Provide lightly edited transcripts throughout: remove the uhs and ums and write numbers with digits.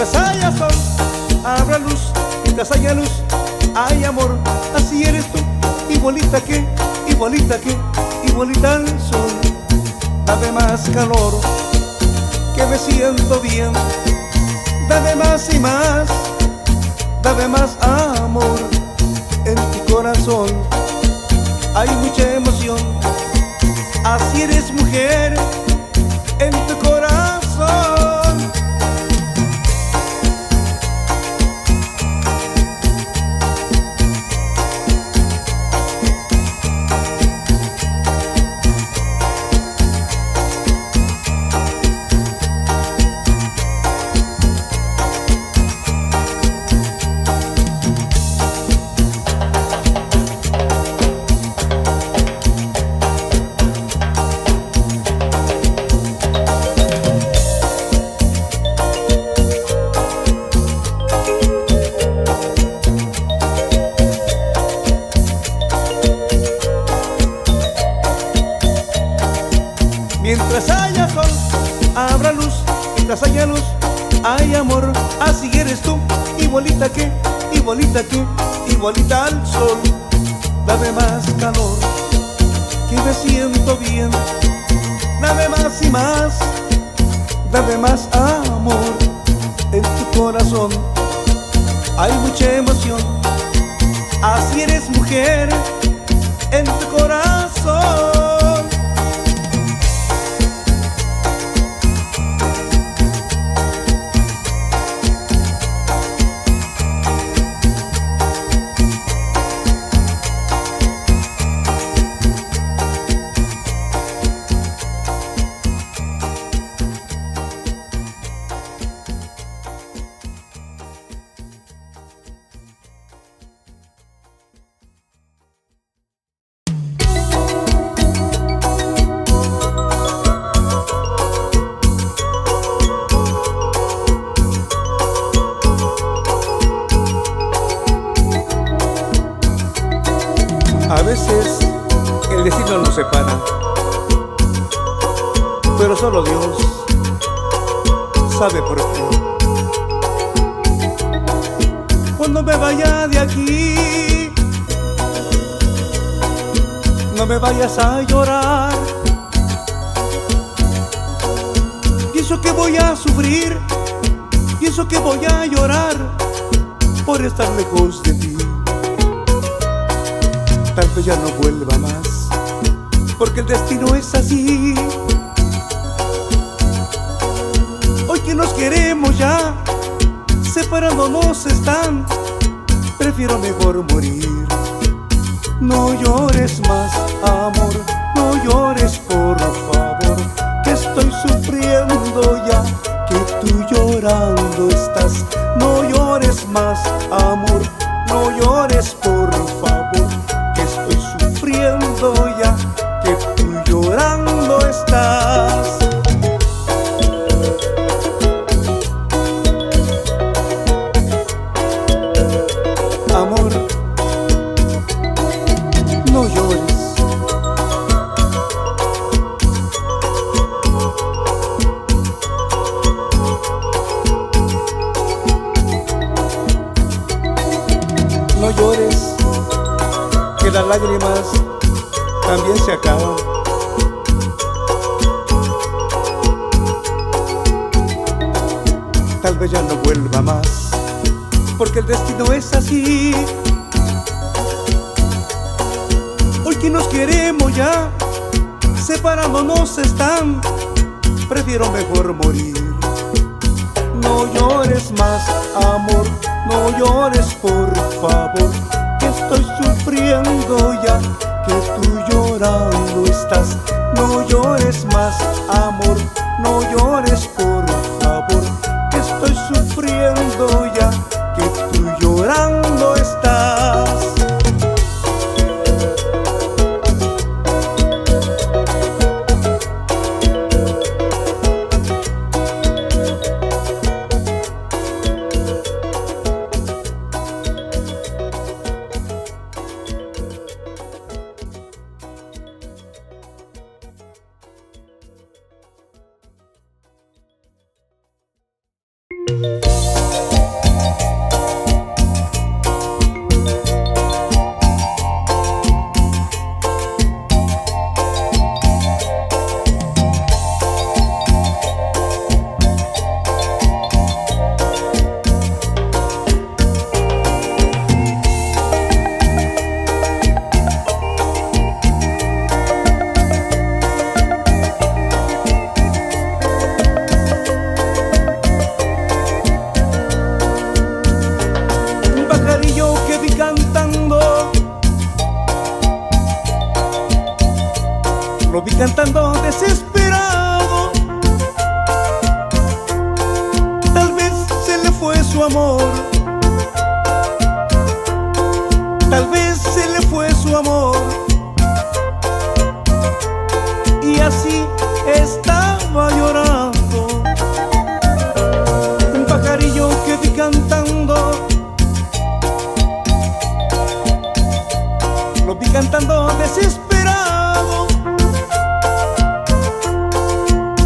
Mientras haya sol, habrá luz. Mientras haya luz, hay amor. Así eres tú, igualita que, igualita que, igualita al sol. Dame más calor, que me siento bien. Dame más y más, dame más amor. En tu corazón hay mucha emoción. Así eres mujer, en tu corazón. Mientras haya sol, habrá luz. Mientras haya luz, hay amor. Así eres tú, igualita que, igualita que, igualita al sol. Dame más calor, que me siento bien. Dame más y más, dame más amor. En tu corazón hay mucha emoción. Así eres mujer, en tu corazón. A veces el destino nos separa, pero solo Dios sabe por qué. Cuando me vaya de aquí, no me vayas a llorar. Y eso que voy a sufrir, y eso que voy a llorar por estar lejos de ti. Tal vez ya no vuelva más, porque el destino es así. Hoy que nos queremos ya, separándonos están. Prefiero mejor morir. No llores más, amor, no llores por favor, que estoy sufriendo ya, que tú llorando estás. No llores más, amor, no llores por favor, estoy sufriendo ya, que tú llorando estás. Amor, no llores. No llores, que las lágrimas también se acaban. Tal vez ya no vuelva más, porque el destino es así. Hoy que nos queremos ya, separándonos están. Prefiero mejor morir. No llores más, amor, no llores por favor, que estoy sufriendo ya, que tú llorando estás. No llores más, amor, no llores por favor, que estoy sufriendo ya, que tú llorando estás. Lo vi cantando desesperado. Tal vez se le fue su amor. Tal vez se le fue su amor. Y así estaba llorando. Un pajarillo que vi cantando. Lo vi cantando desesperado.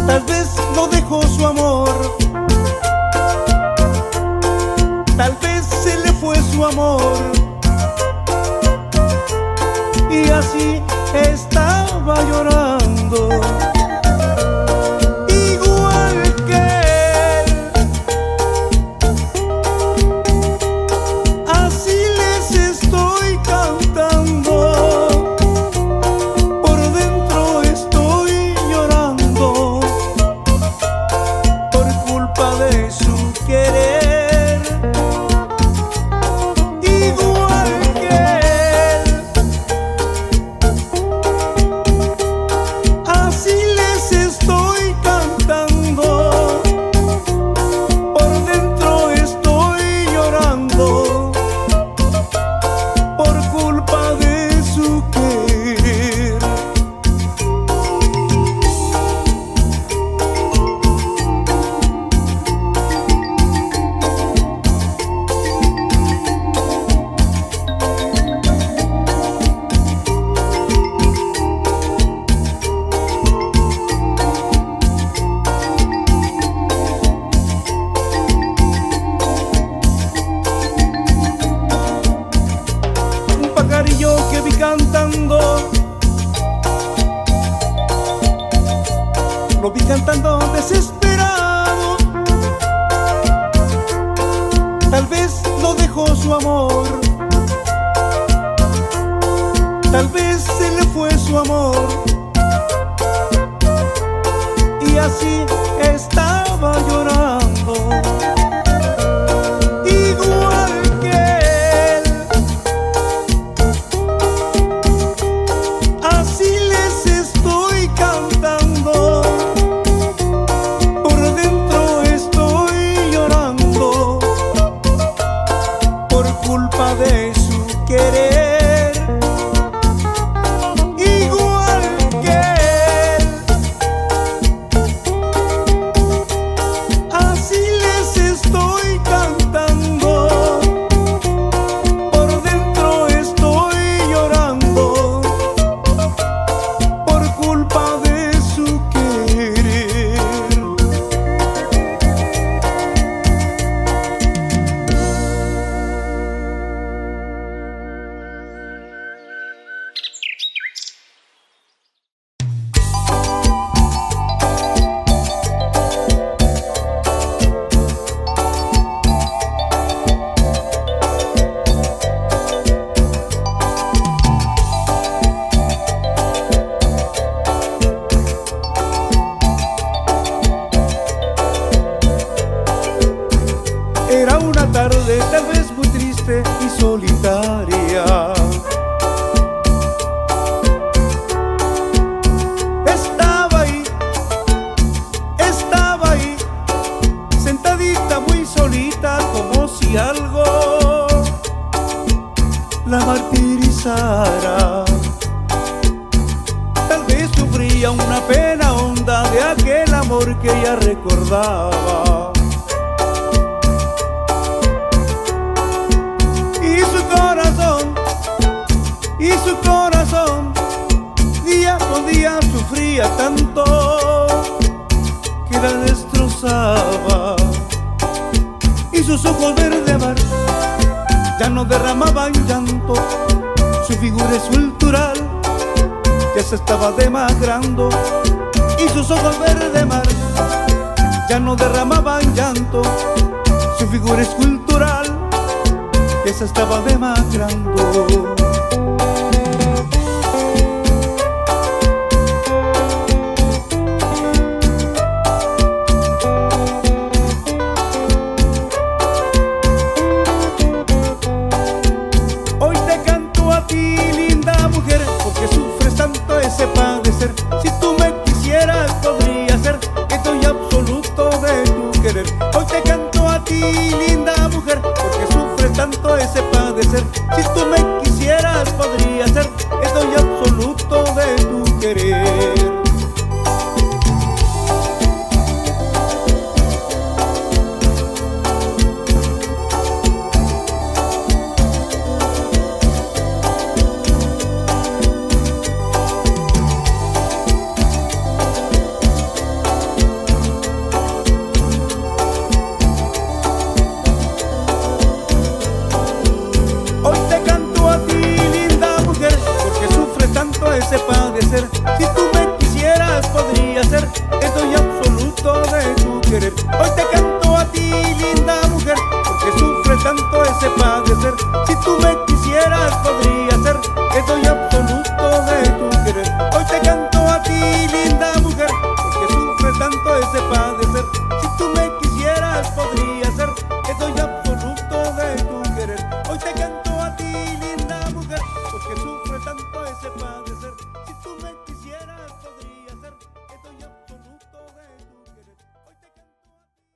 Tal vez no dejó su amor. Tal vez se le fue su amor. Y así estaba llorando. Igual que él. Así les estoy cantando. Por dentro estoy llorando. Por culpa de su querer. Igual que él. Así les estoy cantando. Por dentro estoy llorando. Por culpa de su querer. Un pajarillo que vi cantando. Lo vi cantando desesperado. Tal vez no dejó su amor. Tal vez se le fue su amor. Y así estaba llorando. Igual que él. Así les estoy cantando. Por dentro estoy llorando. Por culpa de su querer. Igual que él. Así les estoy cantando. Por dentro estoy llorando. Por culpa de su querer. Era una tarde tal vez muy triste y solitaria. Estaba ahí, sentadita muy solita, como si algo la martirizara. Tal vez sufría una pena honda de aquel amor que ella recordaba. Y su corazón día con día sufría tanto que la destrozaba. y sus ojos verde mar ya no derramaban llanto. Su figura escultural ya se estaba demacrando y sus ojos verde mar ya no derramaban llanto. Su figura escultural ya se estaba demacrando. Padecer. Si tú me quisieras podría ser esto y absoluto de tu querer. Hoy te canto a ti, linda mujer, porque sufres tanto ese padecer. Si tú me quisieras podría ser esto y absoluto de tu querer. Padecer. Si tú me quisieras podría ser esto y absoluto de tu querer. Hoy te canto a ti, linda mujer, porque sufres tanto ese padecer. Si tú me quisieras podría ser esto y absoluto de tu querer. Hoy te canto a ti, linda mujer, porque sufres tanto ese padecer. Si tú me quisieras podría ser esto y absoluto de tu querer. Hoy te canto a ti, linda mujer, porque sufres tanto ese padecer. Si tú me quisieras podría ser esto y absoluto de tu querer. Hoy te canto a ti.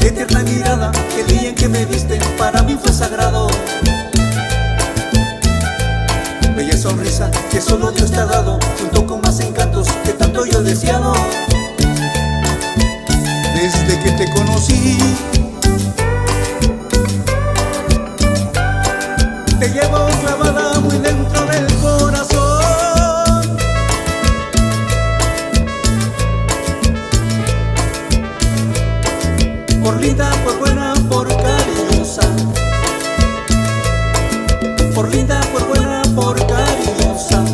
Eterna mirada, el día en que me viste para mí fue sagrado. Bella sonrisa que solo Dios te ha dado, junto con más encantos que tanto yo he deseado. Desde que te conocí, te llevo clavada muy dentro del corazón. Por linda, por buena, por cariñosa. Por linda, por buena, por cariñosa.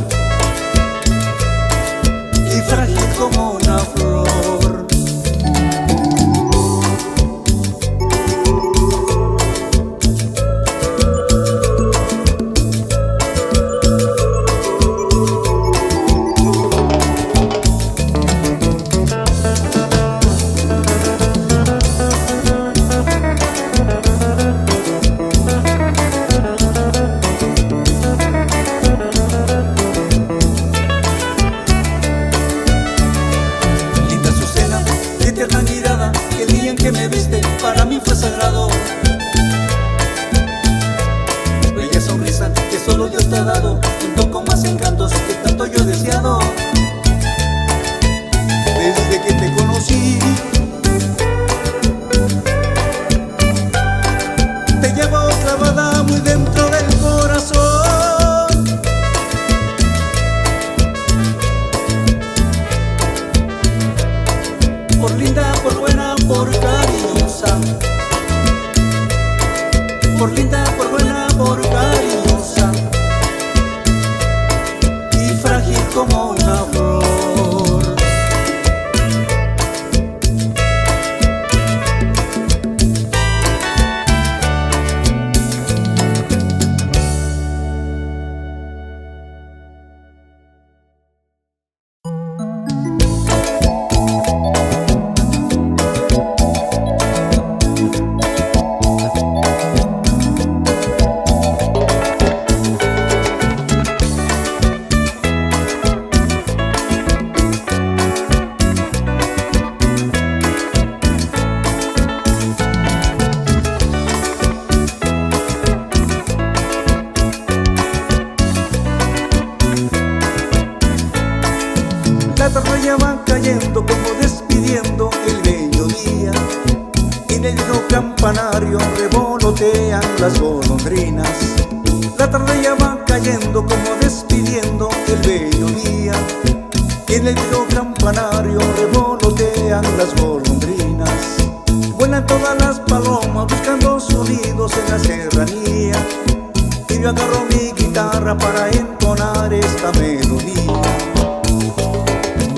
Y frágil como una flor. Revolotean las golondrinas, la tarde ya va cayendo como despidiendo el bello día. Y en el viejo campanario revolotean las golondrinas. Vuelan todas las palomas buscando sonidos en la serranía. Y yo agarro mi guitarra para entonar esta melodía.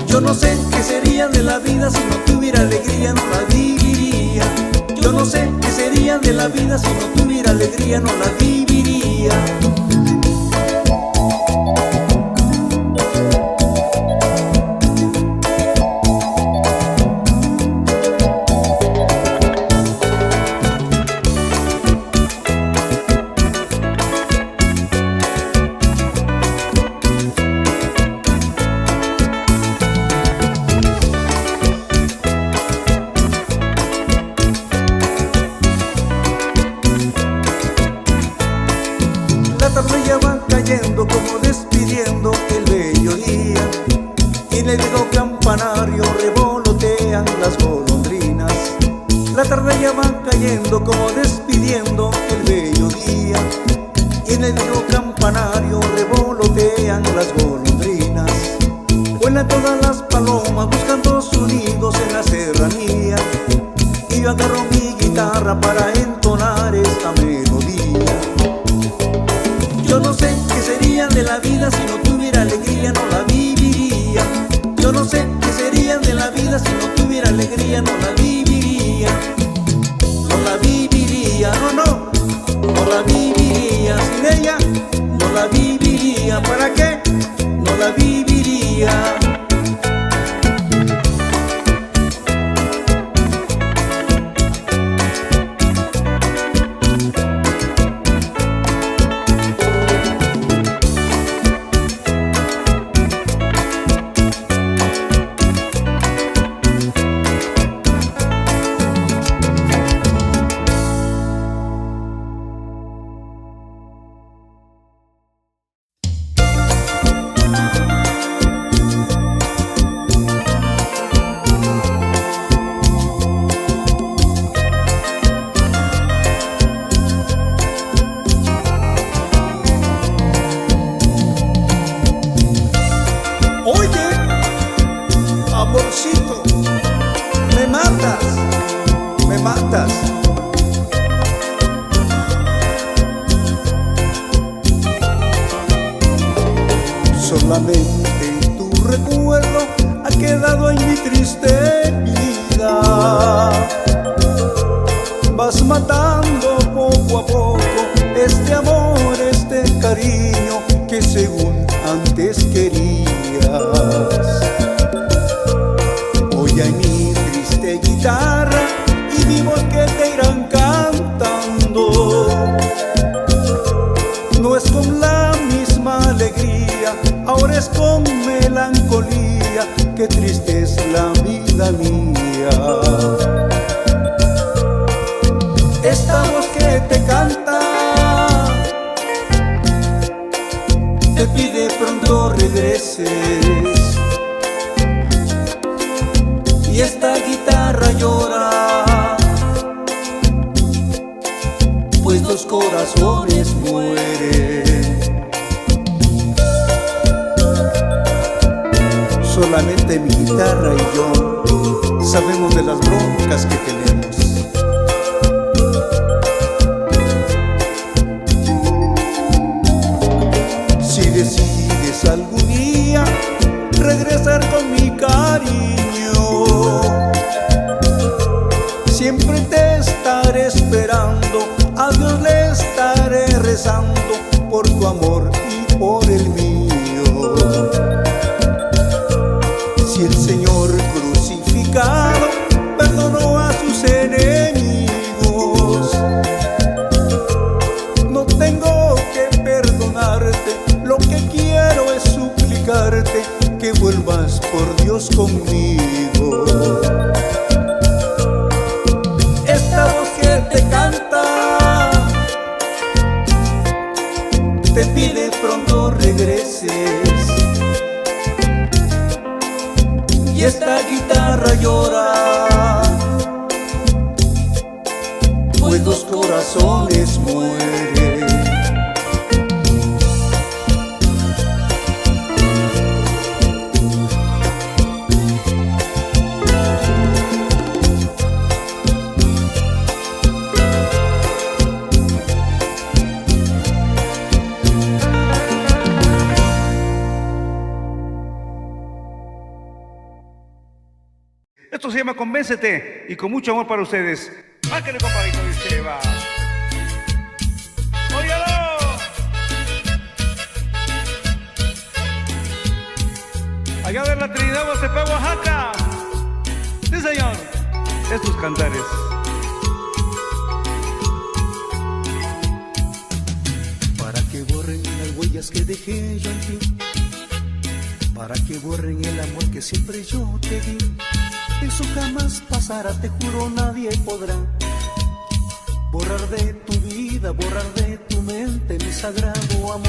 Yo no sé qué sería de la vida si no tuviera alegría, no la viviría. Yo no sé qué sería de la vida si no tuviera alegría, no la viviría. Como despidiendo el bello día. Y en el viejo campanario revolotean las golondrinas. La tarde ya va cayendo como despidiendo el bello día. Y en el viejo campanario revolotean las golondrinas. Vuelan todas las palomas buscando sonidos en la serranía. Y yo agarro mi guitarra para entonar esta melodía. Yo no sé qué sería de la vida si no tuviera alegría, no la viviría. Yo no sé qué sería de la vida si no tuviera alegría, no la viviría. No la viviría, no la viviría. Sin ella, no la viviría. ¿Para qué? No la viviría. Viejitas. Solamente tu recuerdo ha quedado en mi triste vida. Vas matando poco a poco este amor, este cariño que según antes querías. Hoy hay mi triste guitarra y mi voz que te irán cantando. No es con la misma alegría, ahora es con melancolía, qué triste es la vida mía. Esta voz que te canta te pide pronto regreses, y esta guitarra llora, pues dos corazones mueren. Solamente mi guitarra y yo sabemos de las broncas que tenemos. Si decides algún día regresar con mi cariño, siempre te estaré esperando, a Dios le estaré rezando por tu amor y por el mío. Si el Señor crucificado perdonó a sus enemigos, no tengo que perdonarte, lo que quiero es suplicarte que vuelvas por Dios conmigo. Esta voz que te canta te pide pronto regreses, y esta guitarra llora, pues dos corazones mueren. Esto se llama Convéncete, y con mucho amor para ustedes. Márquenle, compadrito, dice, va. ¡Óyalo! Allá de la Trinidad, Huastepec, Oaxaca. Sí, señor. Estos cantares. Para que borren las huellas que dejé yo en ti, para que borren el amor que siempre yo te di. Eso jamás pasará, te juro, nadie podrá borrar de tu vida, borrar de tu mente mi sagrado amor.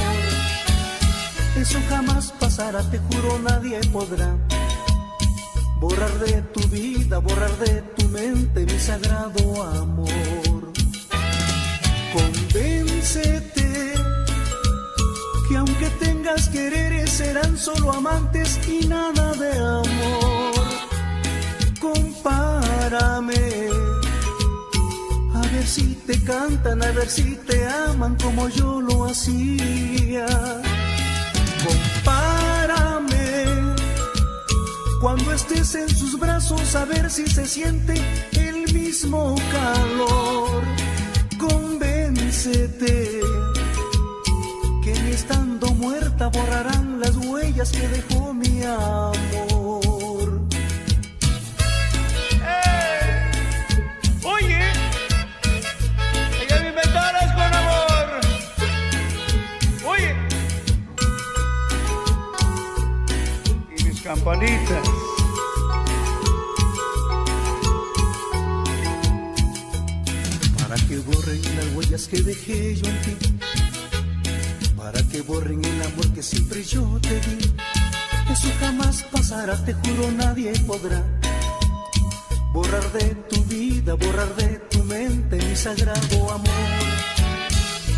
Eso jamás pasará, te juro, nadie podrá borrar de tu vida, borrar de tu mente mi sagrado amor. Convéncete que aunque tengas quereres serán solo amantes y nada de amor. Compárame, a ver si te cantan, a ver si te aman como yo lo hacía. Compárame, cuando estés en sus brazos, a ver si se siente el mismo calor. Convéncete que ni estando muerta borrarán las huellas que dejó mi amor. Campanitas. Para que borren las huellas que dejé yo en ti, para que borren el amor que siempre yo te di. Eso jamás pasará, te juro, nadie podrá borrar de tu vida, borrar de tu mente mi sagrado amor.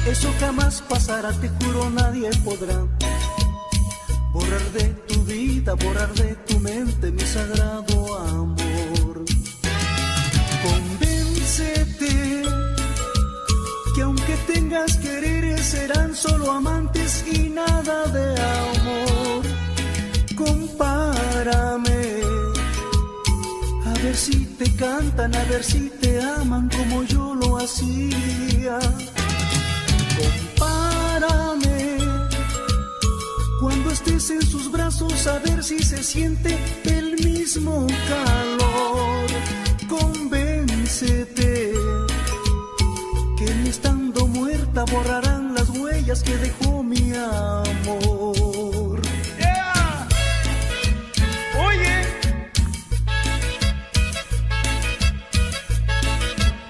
Eso jamás pasará, te juro, nadie podrá borrar de tu vida, borrar de tu mente mi sagrado amor. Convéncete ver si te cantan, a ver si te aman como yo lo hacía. Compárame cuando estés en sus brazos, a ver si se siente el mismo calor. Convéncete que ni estando muerta borrarán las huellas que dejó mi amor. ¡Yeah! Oye,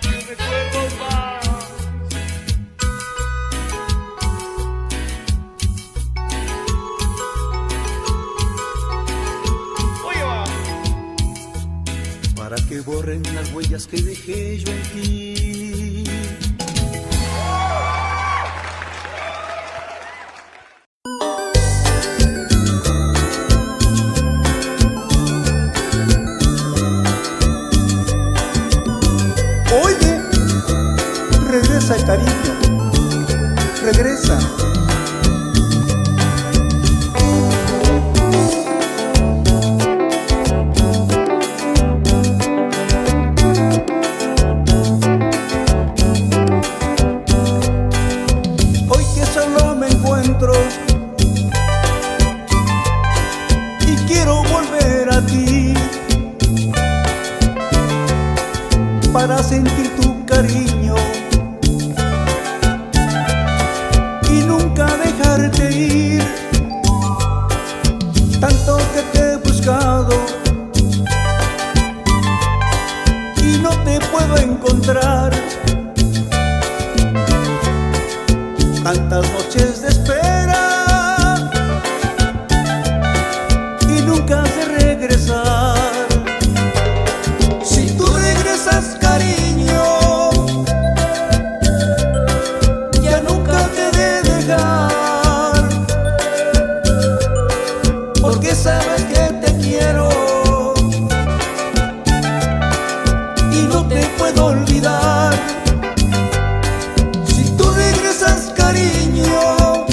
qué recuerdos más. Oye, va. Para que borren las huellas que dejé yo en ti. Oye, regresa el cariño, regresa. Hoy que solo me encuentro y quiero volver a ti para sentir tu cariño y nunca dejarte ir. Tanto que te he buscado y no te puedo encontrar. Tantas noches de espera y nunca has de regresar. Si tú regresas, cariño, ya nunca te he de dejar, porque sabes que te quiero y no te puedo olvidar. Si tú regresas, cariño,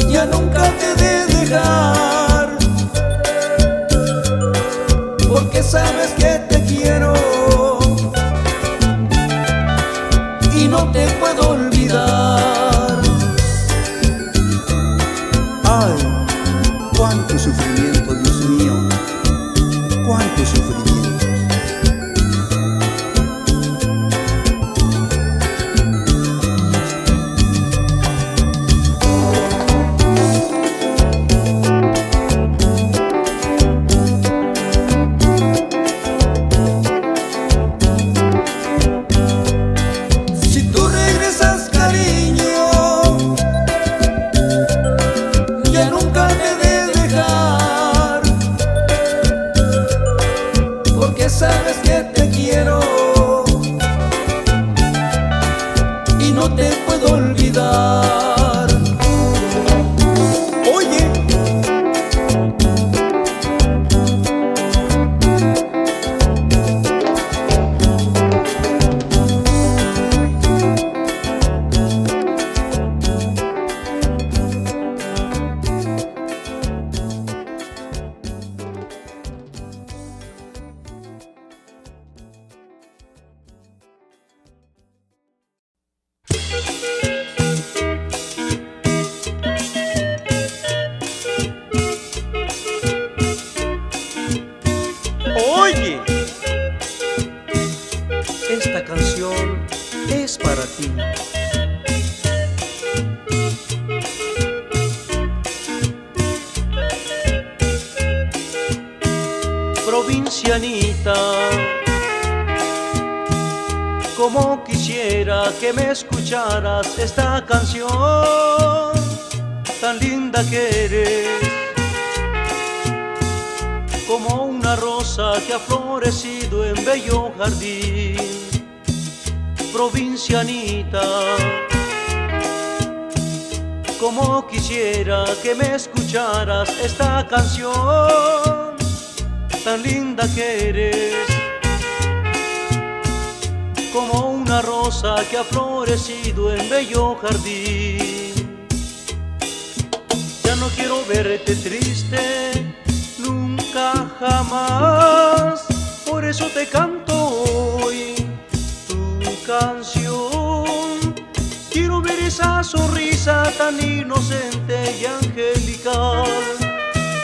ya nunca te he de dejar, porque sabes que te quiero y no te puedo olvidar. Ay, cuánto sufrimiento, Dios mío, cuánto sufrimiento. Si tú regresas, cariño, ya nunca te he de dejar, porque sabes que te quiero y no te puedo olvidar. Oye, Oye, esta canción es para ti. Provincianita, como quisiera que me escucharas esta canción tan linda que eres, como una rosa que ha florecido en bello jardín. Provincianita, como quisiera que me escucharas esta canción tan linda que eres, como una rosa que ha florecido en bello jardín. Ya no quiero verte triste, nunca jamás. Por eso te canto hoy tu canción. Quiero ver esa sonrisa tan inocente y angelical,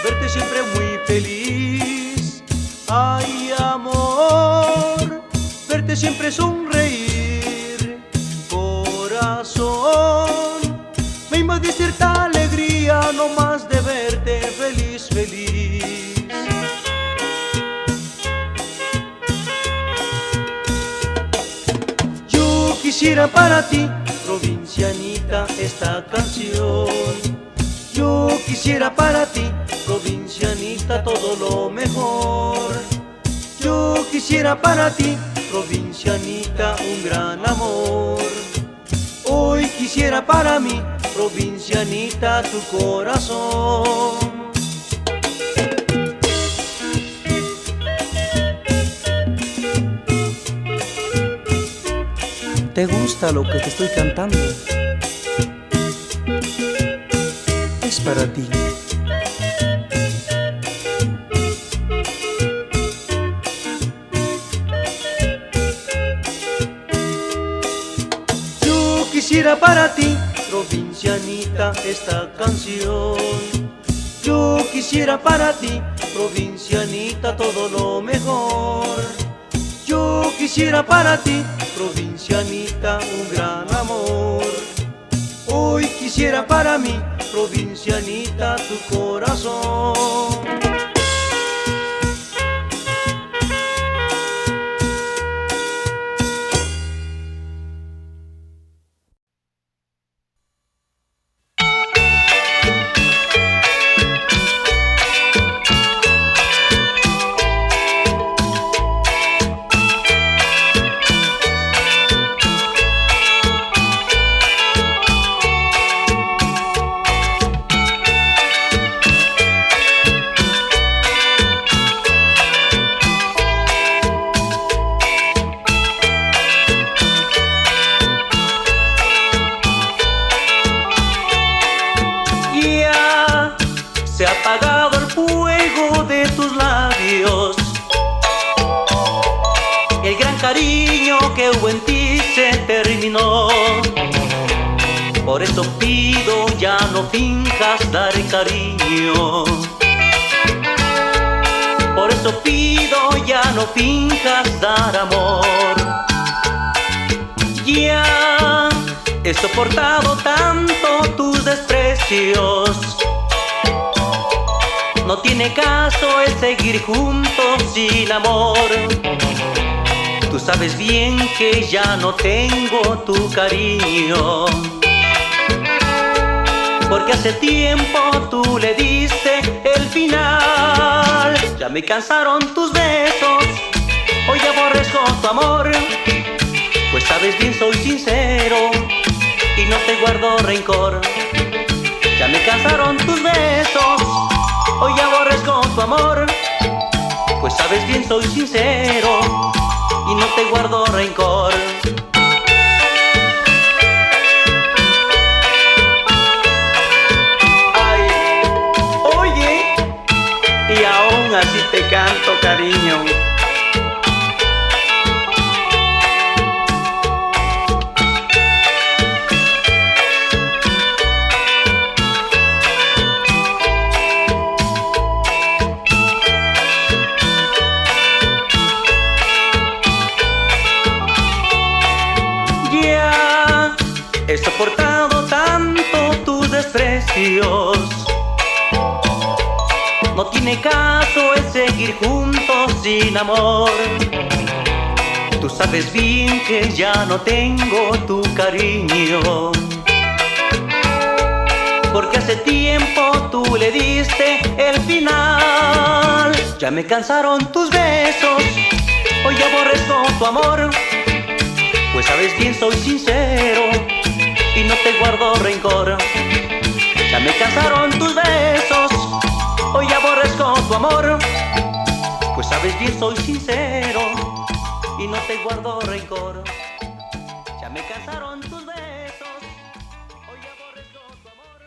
verte siempre muy feliz. Ay, amor, verte siempre sonreír, corazón. Me invade cierta alegría no más de verte feliz, feliz. Yo quisiera para ti, provincianita, esta canción. Yo quisiera para ti, provincianita, todo lo mejor. Yo quisiera para ti, provincianita, un gran amor. Hoy quisiera para mí, provincianita, tu corazón. ¿Te gusta lo que te estoy cantando? Es para ti. Yo quisiera para ti, provincianita, esta canción. Yo quisiera para ti, provincianita, todo lo mejor. Yo quisiera para ti, provincianita, un gran amor. Hoy quisiera para mí, provincianita, tu corazón. Se ha apagado el fuego de tus labios, el gran cariño que hubo en ti se terminó. Por eso pido, ya no finjas dar cariño. Por eso pido, ya no finjas dar amor. Ya he soportado tanto tus desprecios. No tiene caso el seguir juntos sin amor. Tú sabes bien que ya no tengo tu cariño, porque hace tiempo tú le diste el final. Ya me cansaron tus besos, hoy aborrezco tu amor. Pues sabes bien soy sincero y no te guardo rencor. Ya me cansaron tus besos, hoy aborrezco tu amor. Pues sabes bien soy sincero y no te guardo rencor. Ay, oye, y aún así te canto, cariño. He soportado tanto tus desprecios. No tiene caso el seguir juntos sin amor. Tú sabes bien que ya no tengo tu cariño, porque hace tiempo tú le diste el final. Ya me cansaron tus besos, hoy aborrezco tu amor. Pues sabes bien soy sincero y no te guardo rencor. Ya me cansaron tus besos, hoy aborrezco tu amor. Pues sabes bien soy sincero y no te guardo rencor. Ya me cansaron tus besos, hoy aborrezco tu amor.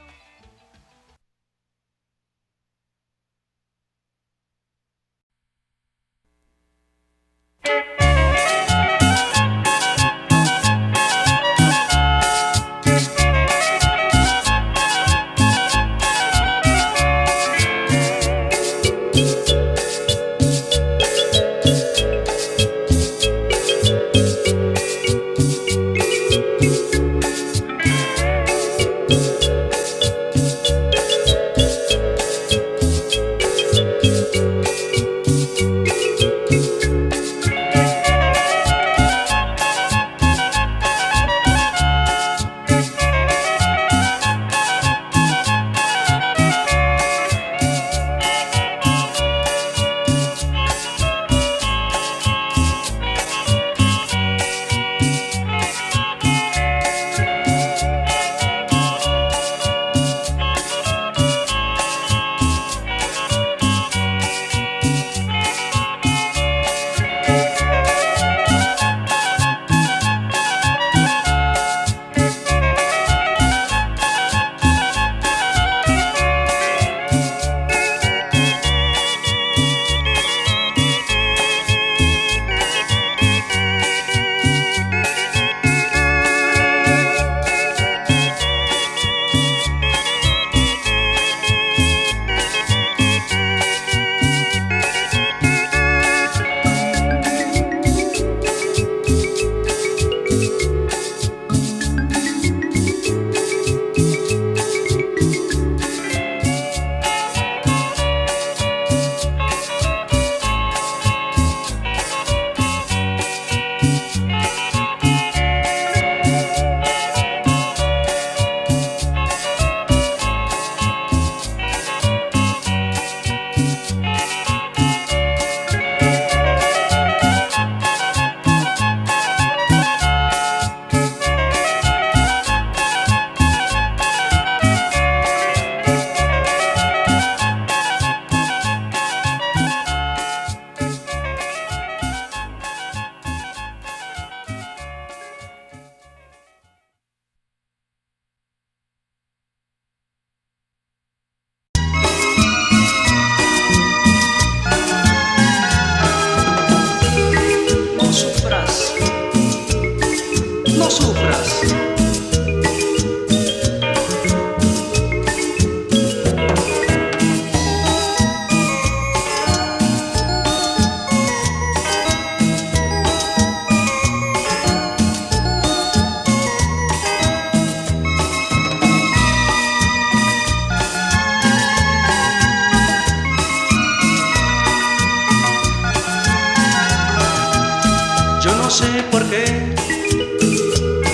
sé por qué,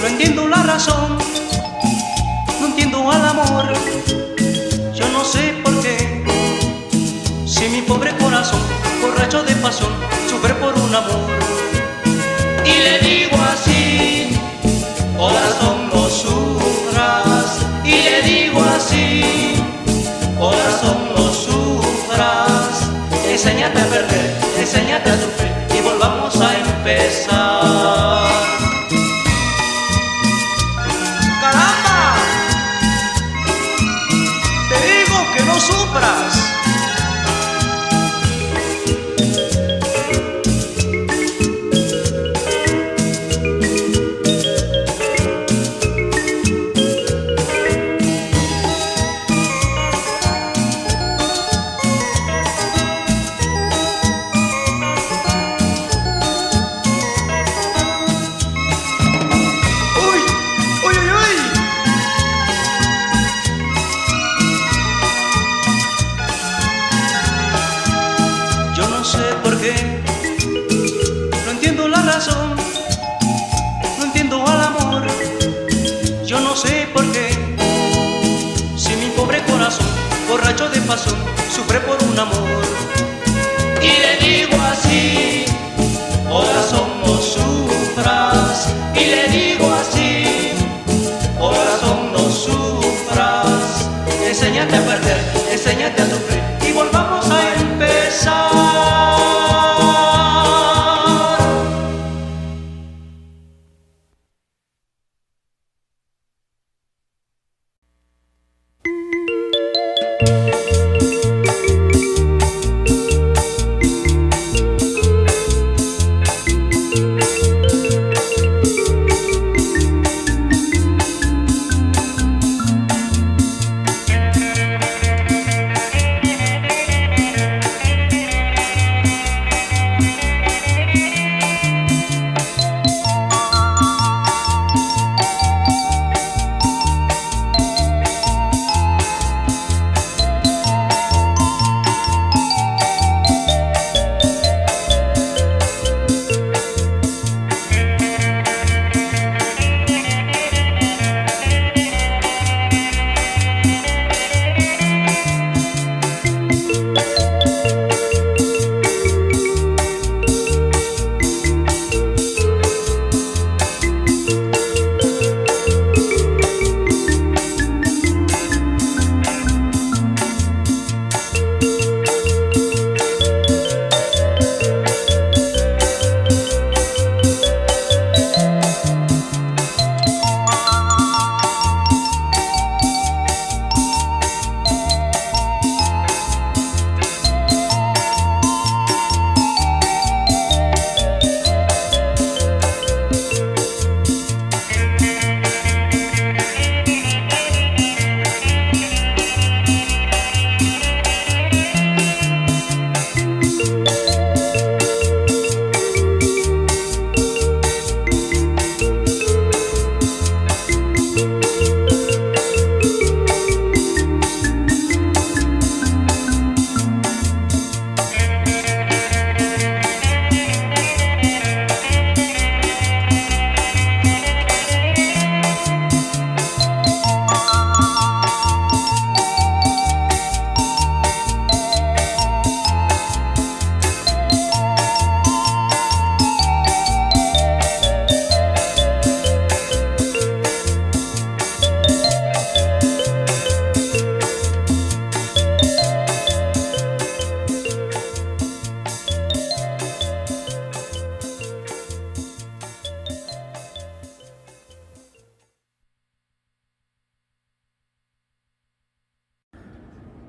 no entiendo la razón, no entiendo al amor. Yo no sé por qué, si mi pobre corazón, borracho de pasión, sufre por un amor. Y le digo así, corazón no sufras. Y le digo así, corazón no sufras. Enséñate a perder, enséñate a sufrir y volvamos a empezar. ¡Caramba! Te digo que no sufras. No entiendo al amor, yo no sé por qué, si mi pobre corazón, borracho de pasión, sufre por un amor. Y le digo así, corazón no sufras. Y le digo así, corazón no sufras. Enséñate a perder, enséñate a sufrir y volvamos a empezar.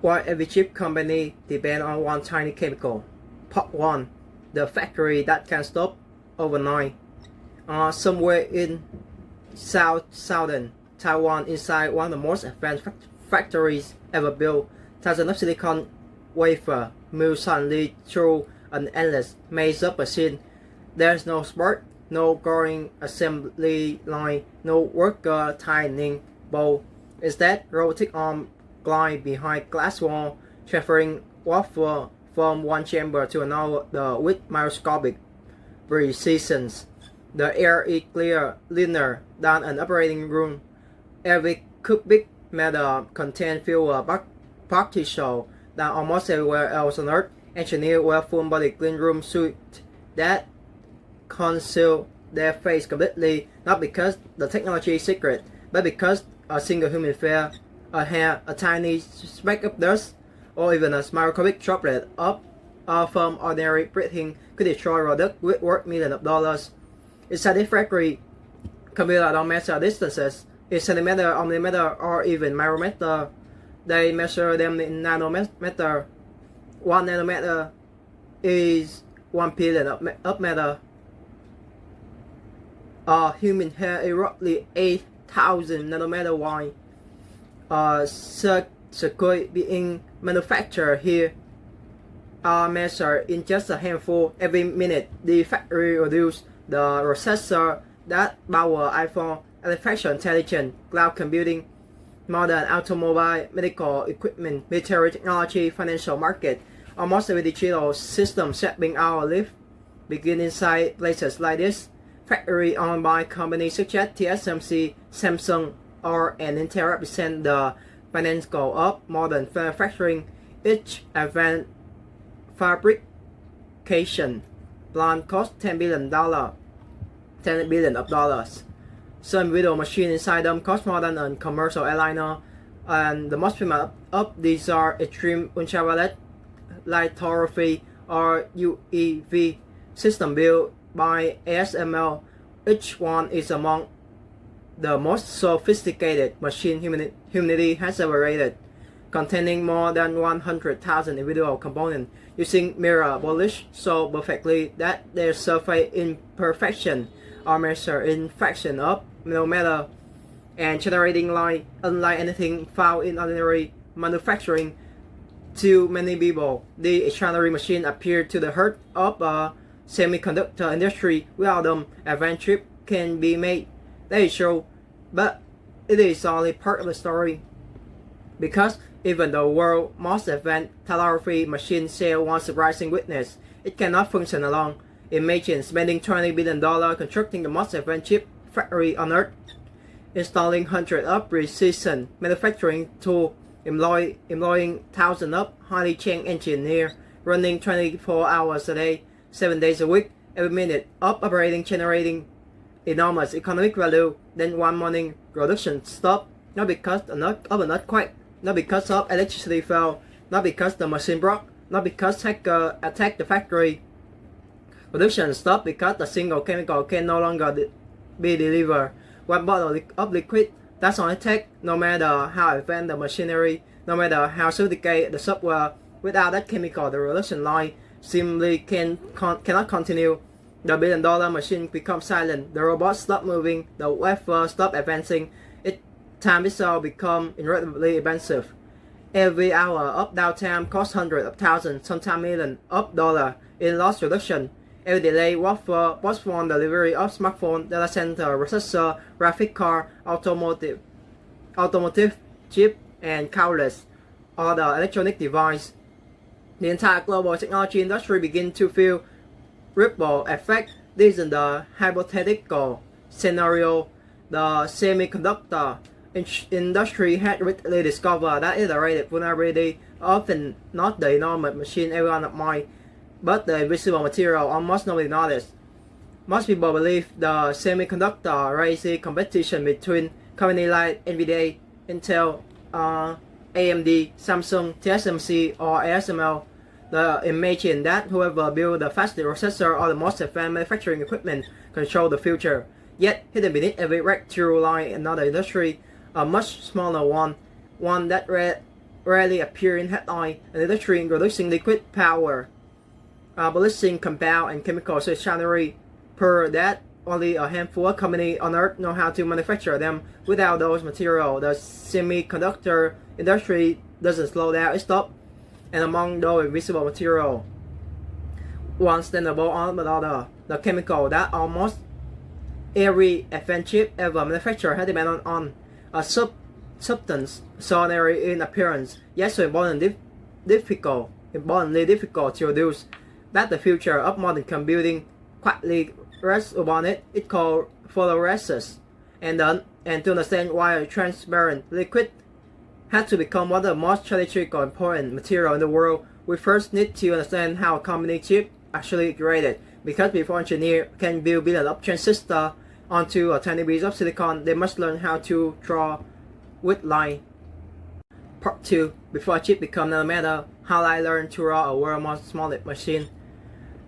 Why every chip company depends on one tiny chemical. Part 1. The factory that can stop overnight. Somewhere in southern Taiwan, inside one of the most advanced factories ever built, thousands of silicon wafer mills suddenly through an endless maze of machines. There's no spark, no growing assembly line, no worker tightening bowl. Instead, robotic arm glide behind glass wall, transferring from one chamber to another with microscopic precision. The air is cleaner than an operating room. Every cubic meter contains fewer particles than almost everywhere else on Earth. Engineers wear full-body clean room suits that conceal their face completely, not because the technology is secret, but because a single human hair, a tiny speck of dust, or even a microscopic droplet from ordinary breathing could destroy products worth millions of dollars. It's satisfactory. Computers don't measure distances in centimeter, millimeter, or even micrometer. They measure them in nanometer. 1 nanometer is 1 billion of meter. Human hair is roughly 8,000 nanometer wide. Circuit being manufactured here are measured in just a handful every minute. The factory produces the processor that power iPhone, artificial intelligence, cloud computing, modern automobile, medical equipment, military technology, financial market. Almost every digital system shaping our life begin inside places like this. Factory owned by companies such as TSMC, Samsung, or Intel represent the finance goal of modern manufacturing. Each advanced fabrication plant costs $10 billion of dollars. Some individual machines inside them cost more than a commercial airliner, and the most famous of these are extreme ultraviolet lithography or UEV system built by ASML. Each one is among the most sophisticated machine humanity has ever rated, containing more than 100,000 individual components using mirror polish so perfectly that their surface imperfection are measured in fraction of millimeter and generating light unlike anything found in ordinary manufacturing. To many people, the extraordinary machine appeared to the heart of a semiconductor industry. Without them, advanced chip can be made. That is true, but it is only part of the story. Because even the world's most advanced lithography machine share one surprising weakness: it cannot function alone. Imagine spending $20 billion constructing the most advanced chip factory on Earth, installing hundreds of precision manufacturing tools, employing thousands of highly trained engineers, running 24 hours a day, 7 days a week, every minute of operating, generating enormous economic value. Then one morning, production stopped, not because of electricity failed, not because the machine broke, not because hackers attacked the factory. Production stopped because the single chemical can no longer be delivered. One bottle of liquid does not take, no matter how advanced the machinery, no matter how sophisticated the software. Without that chemical, the production line simply cannot continue. The billion-dollar machine becomes silent. The robots stop moving. The wafer stop advancing. Time itself becomes incredibly expensive. Every hour of downtime costs hundreds of thousands, sometimes millions of dollars in lost production. Every delay postpone delivery of smartphone, data center, processor, graphic card, automotive chip, and countless other electronic devices. The entire global technology industry begins to feel ripple effect. This is the hypothetical scenario. The semiconductor industry had recently discovered that iterated vulnerability, often not the enormous machine everyone admired, but the invisible material almost nobody noticed. Most people believe the semiconductor raises competition between companies like NVIDIA, Intel, AMD, Samsung, TSMC, or ASML. They imagine that whoever builds the fastest processor or the most advanced manufacturing equipment control the future. Yet, hidden beneath every breakthrough lies another industry, a much smaller one that rarely appears in headlines, an industry introducing liquid power, balancing compound and chemical stationery, per that only a handful of companies on Earth know how to manufacture them. Without those materials, the semiconductor industry doesn't slow down, it stops. And among those invisible materials, one standable on another, the chemical that almost every advanced chip ever manufactured has depended on, a substance so ordinary in appearance, yet so importantly difficult to produce, that the future of modern computing quietly rests upon it, it's called photoresist. And to understand why a transparent liquid had to become one of the most strategic or important material in the world, we first need to understand how a company chip actually created. Because before engineer can build billions of transistors onto a tiny piece of silicon, they must learn how to draw with line. Part 2. Before a chip become nanometer, how I learned to draw a world more small machine.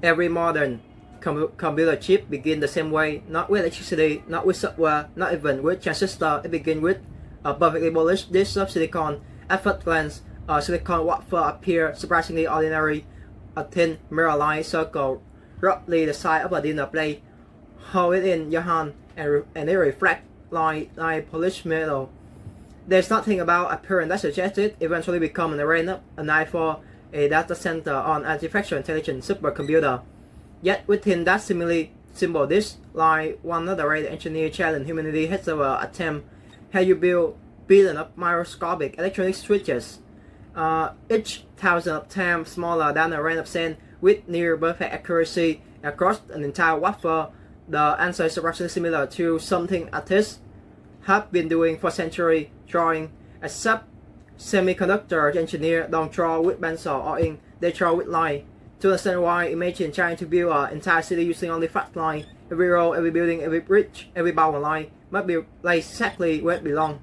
Every modern computer chip begin the same way, not with electricity, not with software, not even with transistor. It begin with a perfectly polished disk of silicon. At first glance, a silicon wafer appear surprisingly ordinary. A thin mirror-like circle, roughly the size of a dinner plate. Hold it in your hand, and it reflects like polished metal. There's nothing about appearance that suggests it eventually become an arena, a knife for a data center on artificial intelligence supercomputer. Yet within that seemingly simple disk lie one of the great engineering challenge humanity has ever attempted. How you build billions of microscopic electronic switches, each thousand of times smaller than a grain of sand, with near perfect accuracy across an entire wafer. The answer is roughly similar to something artists have been doing for centuries, drawing. Except semiconductor engineers don't draw with pencil or ink, they draw with line. To understand why, imagine trying to build an entire city using only flat line. Every road, every building, every bridge, every boundary line must be placed exactly where it belongs.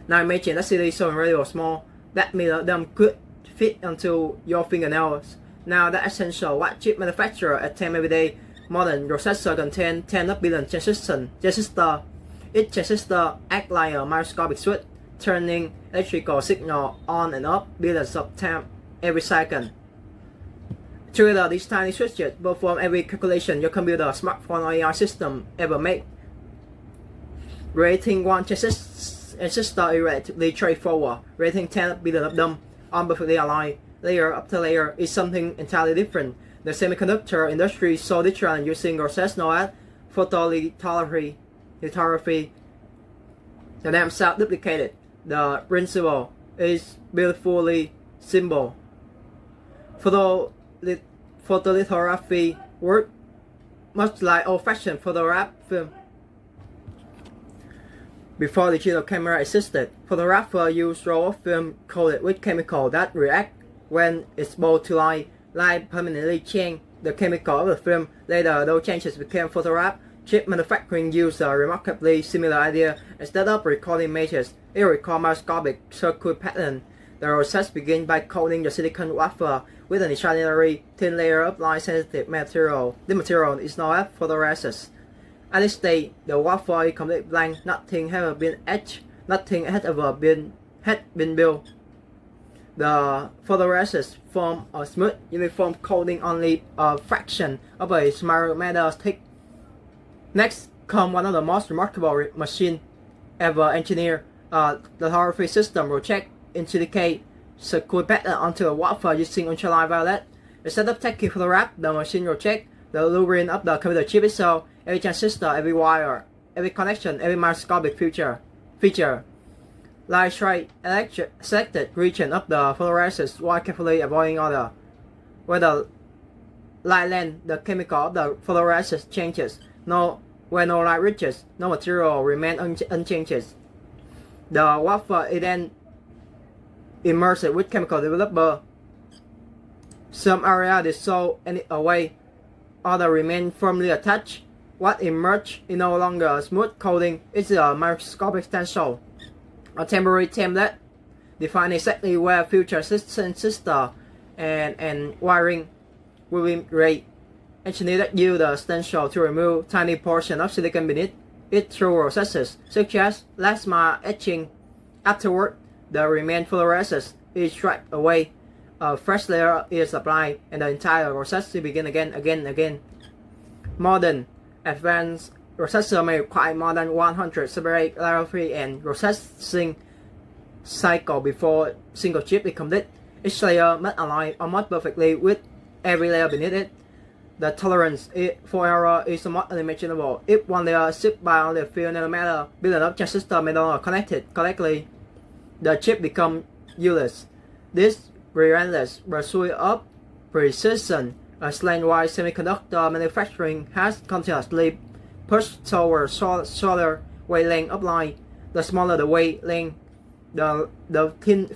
Now imagine a city so incredibly small that many of them could fit into your fingernails. Now that's essential what chip manufacturers attempt every day. Modern processor contain 10 billion transistors. Each transistor acts like a microscopic switch, turning electrical signal on and off billions of times every second. Together, these tiny switches perform every calculation your computer, smartphone, or AI system ever make. Creating one transistor is relatively straightforward. Creating 10 billion of them on perfectly aligned, layer after layer, is something entirely different. The semiconductor industry is so different using a process known as photolithography. The name self-duplicated. The principle is beautifully simple. Photolithography works much like old-fashioned photograph film. Before digital camera existed, photographers used roll of film coated with chemical that react when exposed to light. Light permanently changed the chemical of the film. Later, those changes became photograph. Chip manufacturing used a remarkably similar idea. Instead of recording images, it records microscopic circuit patterns. The process begins by coating the silicon wafer with an extraordinary thin layer of light-sensitive material. The material is known as photoresist. At this stage, the wafer is completely blank. Nothing had ever been etched. Nothing had ever been built. The photoresist forms a smooth, uniform coating only a fraction of a small metal thick. Next comes one of the most remarkable machines ever engineered. The lithography system will check indicate circuit pattern onto a wafer using ultraviolet. Instead of taking photograph, the machine will check the blueprint of the computer chip itself, every transistor, every wire, every connection, every microscopic feature. Light straight selected region of the photoresist while carefully avoiding other. Where the light land, the chemical of the photoresist changes. Where no light reaches, no material remains unchanged. The wafer is then immersed with chemical developer. Some area dissolve and away, others remain firmly attached. What emerges is no longer a smooth coating, it's a microscopic stencil. A temporary template define exactly where future transistor and wiring will be laid. Engineers use the stencil to remove tiny portion of silicon beneath it through processes such as plasma etching. Afterward, the remaining photoresist is stripped away, a fresh layer is applied, and the entire process begins again. Modern advanced processor may require more than 100 separate lithography and processing cycle before single chip is complete. Each layer must align almost perfectly with every layer beneath it. The tolerance for error is somewhat unimaginable. If one layer is shipped by only a few nanometer, billions of transistors may not connected correctly. The chip becomes useless. This relentless pursuit of precision Slant-wise semiconductor manufacturing has continuously pushed towards shorter wavelength of light. The smaller the wavelength, the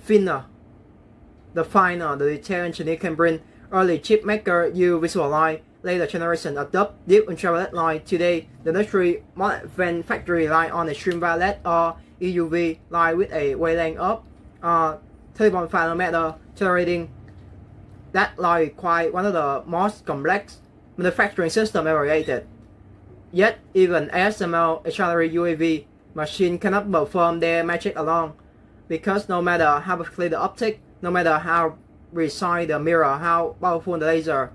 thinner, the finer the detail engineer can bring. Early chip maker use visual light. Later generation adopt deep ultraviolet light. Today, the industry more advanced factory rely on extreme violet or EUV light with a wavelength of 30.5 nanometer, generating that light requires one of the most complex manufacturing systems ever created. Yet, even ASML accelerated UAV machine cannot perform their magic alone, because no matter how perfectly the optic, no matter how precise the mirror, how powerful the laser,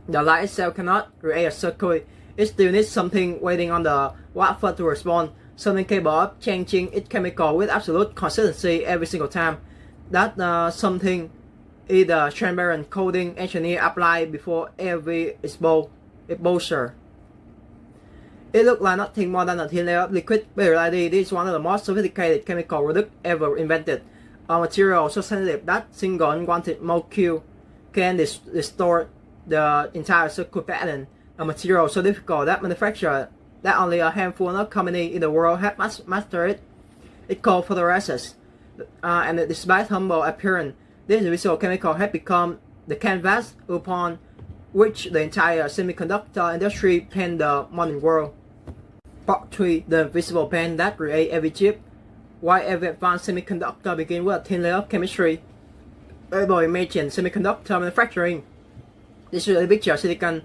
the light itself cannot create a circuit. It still needs something waiting on the wafer to respond, something capable of changing its chemical with absolute consistency every single time. That something is the transparent coating engineer applied before every exposure. It looks like nothing more than a thin layer of liquid, but in reality, this is one of the most sophisticated chemical products ever invented. A material so sensitive that single unwanted molecule can distort the entire circuit pattern. A material so difficult that manufacturer that only a handful of companies in the world have mastered it. It's called photoresist. And despite humble appearance, this visual chemical has become the canvas upon which the entire semiconductor industry paints the modern world. Part 3. The invisible paint that creates every chip. Why every advanced semiconductor begins with a thin layer of chemistry? Able to imagine semiconductor manufacturing. This is a picture of silicon.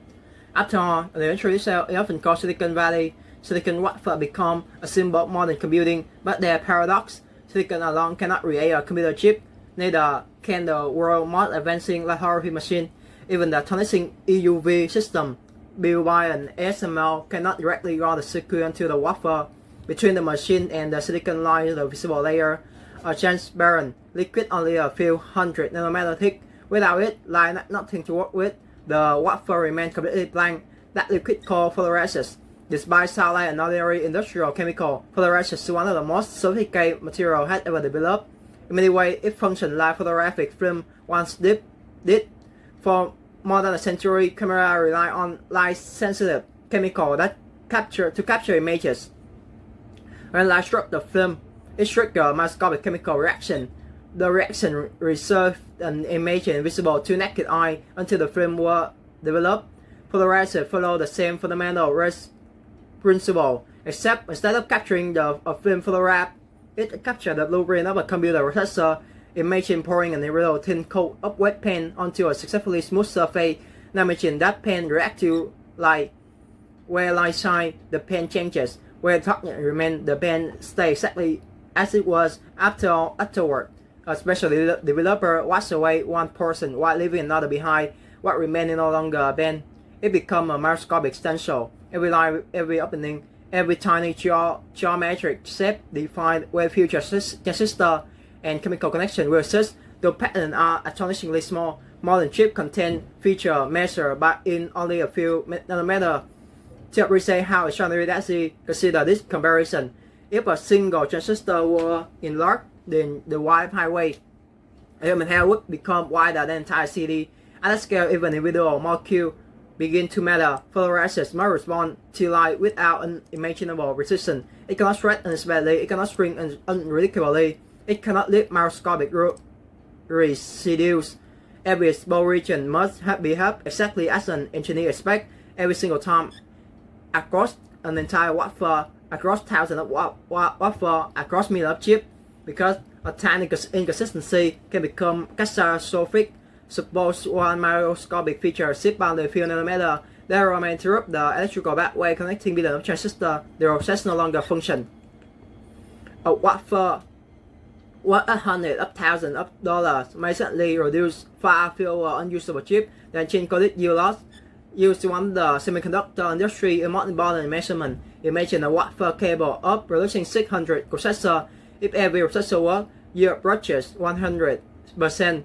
After all, the industry itself is often called Silicon Valley. Silicon wafer become a symbol of modern computing, but their paradox. Silicon alone cannot create a computer chip, neither can the world's most advancing lithography machine. Even the tarnishing EUV system built by an ASML cannot directly run the circuit until the wafer between the machine and the silicon line, the visible layer, a transparent liquid only a few hundred nanometer thick. Without it, like nothing to work with, the wafer remains completely blank. That liquid called photoresist. Despite sound like an ordinary industrial chemical, photoresist is one of the most sophisticated materials had ever developed. In many ways, it functions like photographic film once did. For more than a century, cameras rely on light-sensitive chemical that capture images. When light struck the film, it triggers a microscopic chemical reaction. The reaction reserved an image invisible to naked eye until the film was developed. Photoresist follow the same fundamental principle, except instead of capturing a film photograph, it captures the blueprint of a computer processor. Imagine pouring a little thin coat of wet paint onto a successfully smooth surface. Now imagine that paint reacts to light. Where light shines, the paint changes. Where darkness remains, the paint stays exactly as it was afterward. A special developer washes away one portion while leaving another behind. What remains is no longer a paint. It becomes a microscopic stencil. Every line, every opening, every tiny geometric shape defined where future transistor and chemical connection will exist. The patterns are astonishingly small. Modern chip contain feature measured by in only a few nanometers. To appreciate how extraordinary that is, consider this comparison. If a single transistor were enlarged, then the wide highway human hair would become wider than the entire city. At that scale, even individual molecules begin to matter. Photoresist must respond to light without unimaginable precision. It cannot stretch unexpectedly. It cannot shrink unpredictably. It cannot leave microscopic residues. Every exposed region must behave exactly as an engineer expects every single time. Across an entire wafer, across thousands of wafer, across millions of chips, because a tiny inconsistency can become catastrophic. Suppose one microscopic feature sits bound a few nanometers. There may interrupt the electrical pathway connecting billions of transistors. The process no longer functions. A wafer worth hundreds of thousands of dollars may suddenly produce far fewer unusable chips than gene-coded yield loss. Used in the semiconductor industry in modern measurement. Imagine a wafer capable of producing 600 processors. If every processor works, yield approaches 100%.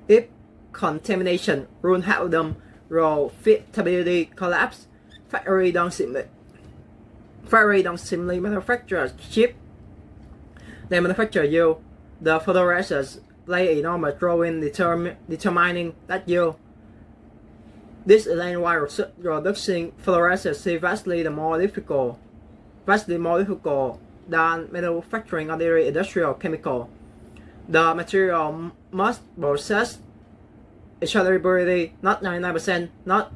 If contamination ruins half of them, profitability collapse. Factory don't simply manufacture chip. They manufacture yield. The photoresist play an enormous role in determining that yield. This explains why reducing fluorescence is vastly more difficult than manufacturing ordinary industrial chemical. The material must possess extractability not 99%, not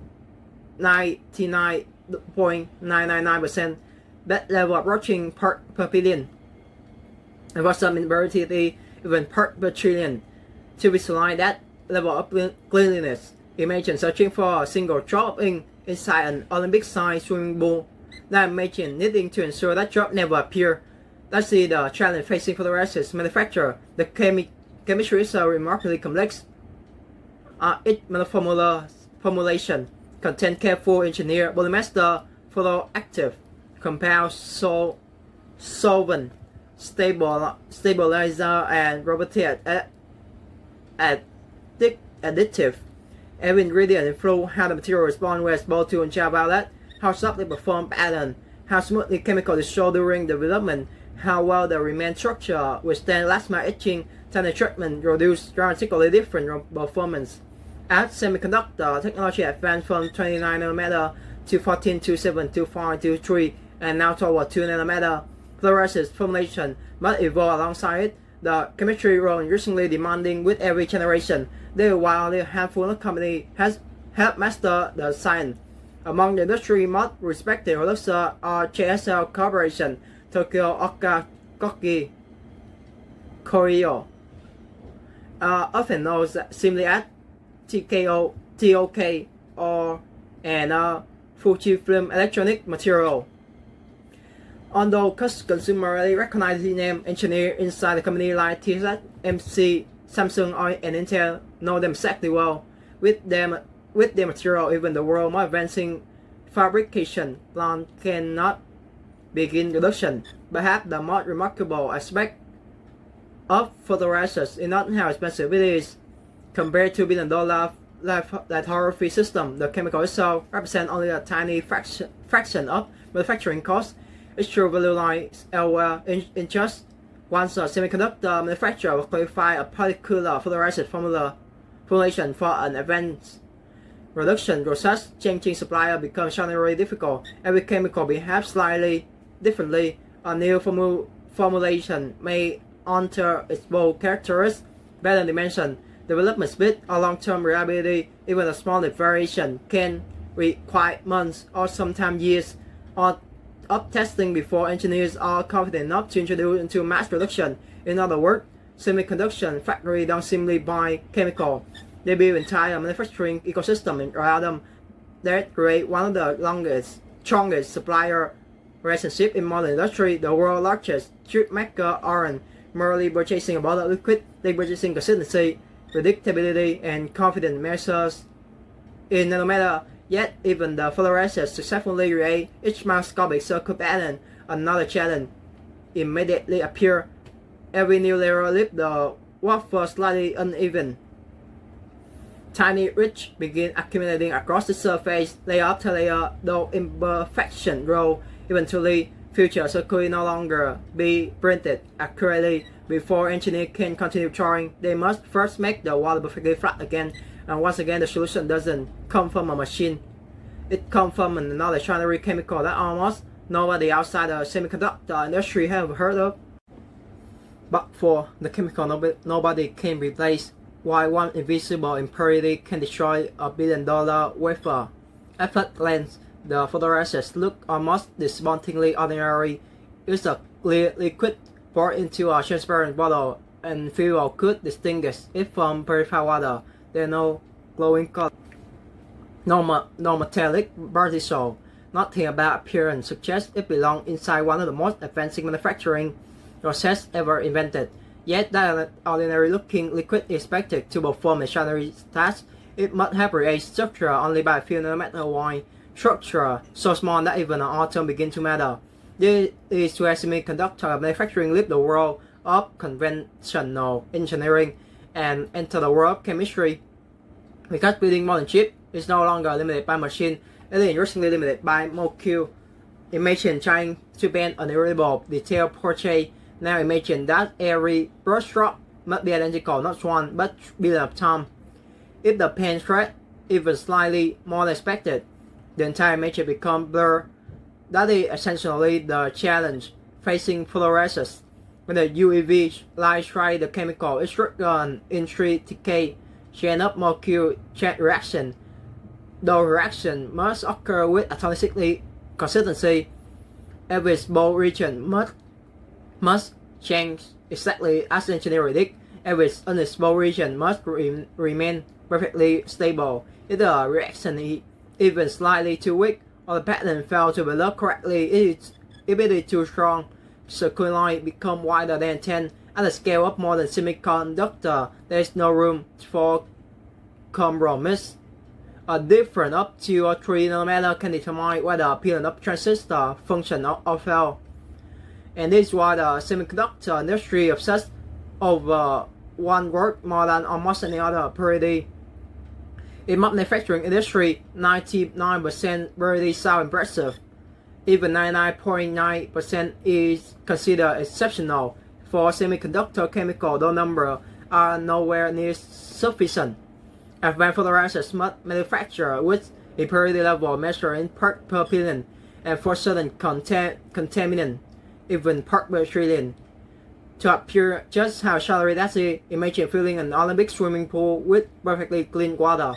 99.999%, that level approaching part per billion, and for some inverted even part per trillion. To visualize that level of cleanliness, imagine searching for a single drop of ink inside an Olympic-sized swimming pool. Now imagine needing to ensure that drop never appear. That's the challenge facing fluorescence manufacturer. The chemistry is remarkably complex. Each formulation contains careful engineered polyester photoactive compounds, solvent, stabilizer, and robotic additive. Every ingredient influences how the material responds when exposed to ultraviolet, how softly perform pattern, how smoothly chemical is shown during development, how well the remain structure withstand plasma etching, tiny treatment produce drastically different performance. As semiconductor technology advanced from 29 nanometer to 14 to 7 to 5 to 3 and now toward 2 nanometer, fluorescence formulation must evolve alongside it. The chemistry grows increasingly demanding with every generation. While a handful of companies has helped master the science. Among the industry most respected producers are JSL Corporation, Tokyo Okagoki Koryo, often known simply as TKO, TOK, and Fujifilm Electronic Material. Although consumers recognize the name, engineers inside the company like TSMC, Samsung, and Intel know them exactly well. With their material, even the world's most advancing fabrication plant cannot begin production. Perhaps the most remarkable aspect of photoresist is not how expensive it is. Compared to billion-dollar lithography system, the chemical itself represents only a tiny fraction of manufacturing costs. Its true value lies elsewhere in just once a semiconductor manufacturer will qualify a particular fluorescent formulation for an advanced production process, changing supplier becomes extraordinarily difficult. Every chemical behaves slightly differently. A new formulation may alter its bold characteristics, better dimension, development speed, or long-term reliability. Even a small variation can require months or sometimes years of testing before engineers are confident enough to introduce into mass production. In other words, semiconductor factories don't simply buy chemical. They build entire manufacturing ecosystem around them that create one of the strongest supplier relationship in modern industry. The world's largest chip maker aren't merely purchasing a bottle of liquid, they purchasing consistency, predictability, and confidence measures in nanometer. Yet even the fluorescence successfully create each microscopic circle pattern. Another challenge immediately appear. Every new layer leaves the wafer slightly uneven. Tiny ridges begin accumulating across the surface, layer after layer. Though imperfection grow, eventually future circuits no longer be printed accurately. Before engineers can continue drawing, they must first make the wall perfectly flat again. And once again, the solution doesn't come from a machine. It comes from another extraordinary chemical that almost nobody outside the semiconductor industry have heard of. But for the chemical nobody can replace, why one invisible impurity can destroy a billion-dollar wafer. At first glance, the photoresist look almost disappointingly ordinary. It's a clear liquid poured into a transparent bottle, and few could distinguish it from purified water. There are no glowing color, no metallic particle. Nothing about appearance suggests it belongs inside one of the most advanced manufacturing processes ever invented. Yet that ordinary-looking liquid is expected to perform extraordinary tasks. It must have a structure only by a few nanometer wide, structure so small that even an atom begins to matter. This is where semiconductor manufacturing leaves the world of conventional engineering and enter the world of chemistry. Because building modern chip is no longer limited by machine, it is increasingly limited by molecule. Imagine trying to paint an irreadable detailed portrait. Now imagine that every brushstroke must be identical, not one, but billion of times. If the paint thread even slightly more than expected, the entire matrix becomes blurred. That is essentially the challenge facing fluorescence. When the UV light strikes the chemical, it triggers an intricate chain of molecule chain reaction. The reaction must occur with atomicity consistency. Every small region must change exactly as engineered it. Every small region must remain perfectly stable. If the reaction is even slightly too weak, or the pattern fails to develop correctly, if it is too strong, circular line become wider than 10. At the scale of modern semiconductor, there is no room for compromise. A difference of 2 or 3 nanometers can determine whether a pin of transistor function or fail. And this is why the semiconductor industry obsessed over one word more than almost any other purity. In manufacturing industry, 99% really sound impressive. Even 99.9% is considered exceptional. For semiconductor chemical, those numbers are nowhere near sufficient. Advanced fluorescence must manufacture with a purity level measured in part per billion, and for certain contaminant, even part per trillion. To appear just how shallow that is, imagine filling an Olympic swimming pool with perfectly clean water.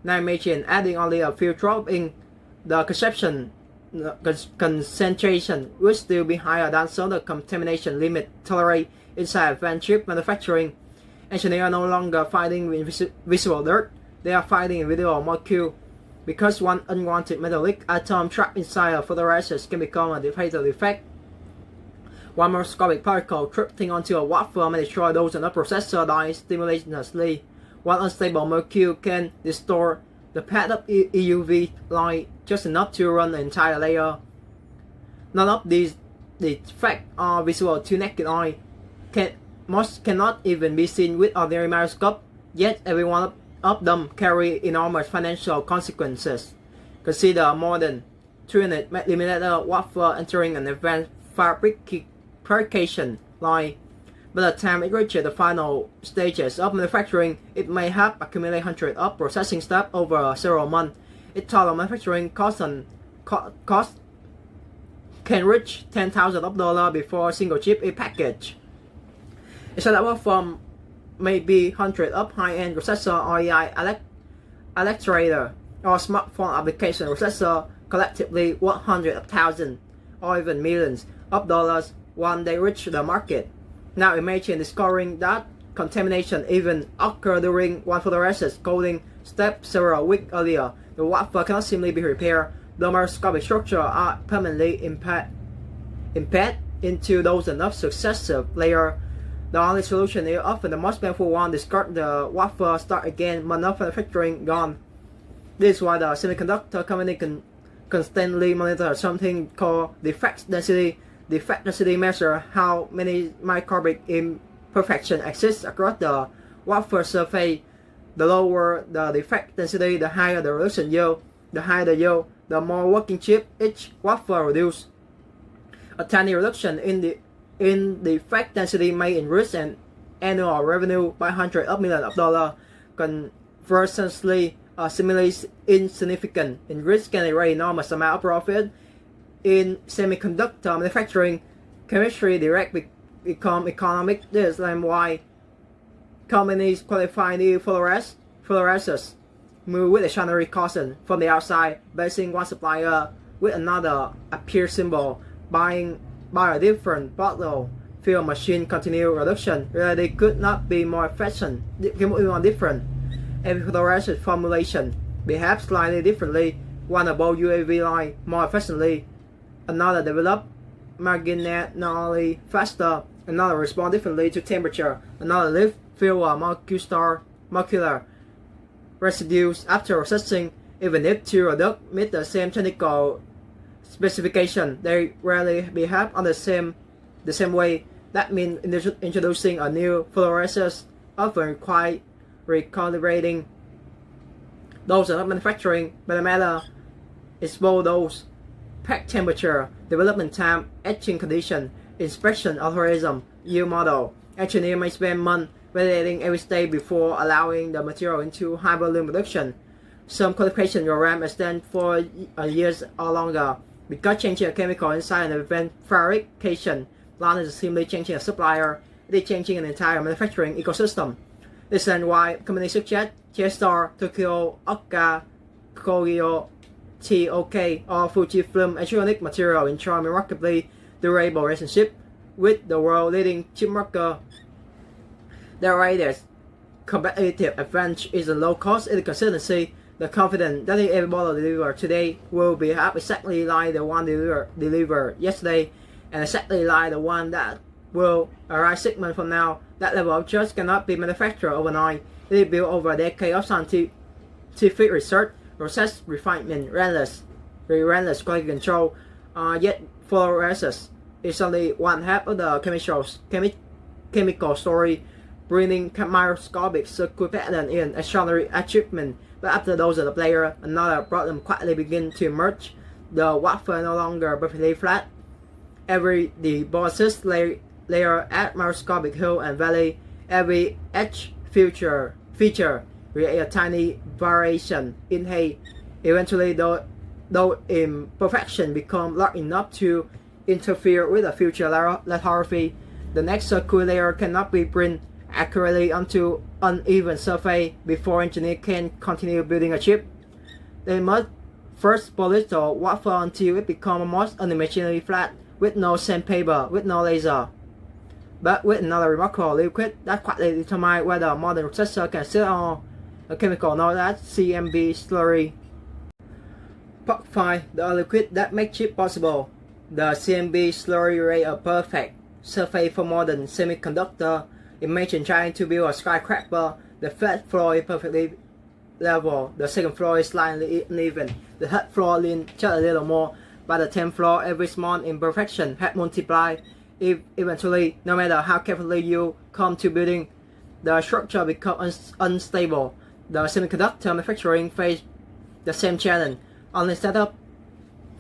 Now imagine adding only a few drops in the concentration would still be higher than some the contamination limit tolerated inside advanced chip manufacturing. Engineers are no longer fighting visible dirt, they are fighting individual molecule. Because one unwanted metallic atom trapped inside a photoresist can become a fatal defect. One microscopic particle drifting onto a wafer may destroy those on the processor die simultaneously. One unstable molecule can distort the path of EUV light just enough to run the entire layer. None of these defects are visible to naked eye. Most cannot even be seen with ordinary microscope, yet every one of them carry enormous financial consequences. Consider more than 300mm wafer entering an advanced fabrication line. By the time it reaches the final stages of manufacturing, it may have accumulated hundreds of processing steps over several months. Its total manufacturing cost can reach $10,000 before a single chip is packaged. A setup from maybe hundreds of high-end processor or AI accelerator or smartphone application processor collectively worth hundreds of thousands or even millions of dollars when they reach the market. Now imagine discovering that contamination even occurred during one photoresist coating step several weeks earlier. The wafer cannot simply be repaired. The microscopic structure are permanently embedded into dozens of successive layers. The only solution is often the most painful one: discard the wafer, start again, manufacturing gone. This is why the semiconductor company can constantly monitor something called defect density. Defect density measures how many microbic imperfections exist across the wafer surface. The lower the defect density, the higher the reduction yield. The higher the yield, the more working chip each wafer produces. A tiny reduction in defect density may increase an annual revenue by hundreds of millions of dollars. Conversely, a similarly insignificant increase can raise enormous amount of profit. In semiconductor manufacturing, chemistry directly become economic. This is why companies qualify new fluorescents move with a extraordinary caution from the outside, basing one supplier with another appear symbol, buying by a different bottle, fill machine continue reduction. Reality could not be more efficient, more different. Every fluorescent formulation behaves slightly differently. One above UAV line more efficiently, another develop marginally faster, another respond differently to temperature, another leave fewer molecular residues after processing. Even if two products meet the same technical specification, they rarely behave on the same way. That means introducing a new fluorescence often requires recalibrating. Those are not manufacturing, but the matter is both those: pack temperature, development time, etching condition, inspection algorithm, yield model. Engineers may spend months validating every stage before allowing the material into high volume production. Some qualification your RAM extend for years or longer. Because changing a chemical inside an event fabrication line is simply changing a supplier, it is changing an entire manufacturing ecosystem. This is why companies such as Chester, Tokyo, Oka, Kogyo, TOK, or Fujifilm Electronic Material enjoy remarkably durable relationship with the world leading chip maker. Their greatest competitive advantage is the low cost and the consistency. The confidence that every model delivered today will be exactly like the one delivered yesterday, and exactly like the one that will arrive 6 months from now. That level of trust cannot be manufactured overnight. It is built over a decade of scientific research, process refinement, relentless quality control. Yet fluorescence is only one half of the chemical story, bringing microscopic circuit pattern in extraordinary achievement. But after those of the player, another problem quietly begins to emerge. The wafer no longer perfectly flat. Every debauches layer at microscopic hill and valley. Every edge feature create a tiny variation in height. Eventually, though imperfection become large enough to interfere with the future lithography, the next circuit layer cannot be printed accurately onto uneven surface before engineers can continue building a chip. They must first polish the wafer until it becomes almost unimaginably flat, with no sandpaper, with no laser, but with another remarkable liquid that quietly determines whether a modern processor can sit on a chemical known as CMB slurry. Part 5. The liquid that makes chip possible. The CMB slurry creates a perfect surface for modern semiconductor. Imagine trying to build a skyscraper. The first floor is perfectly level. The second floor is slightly uneven. The third floor leans just a little more. By the 10th floor, every small imperfection has multiplied. Eventually, no matter how carefully you come to building, the structure becomes unstable. The semiconductor manufacturing face the same challenge. Only set up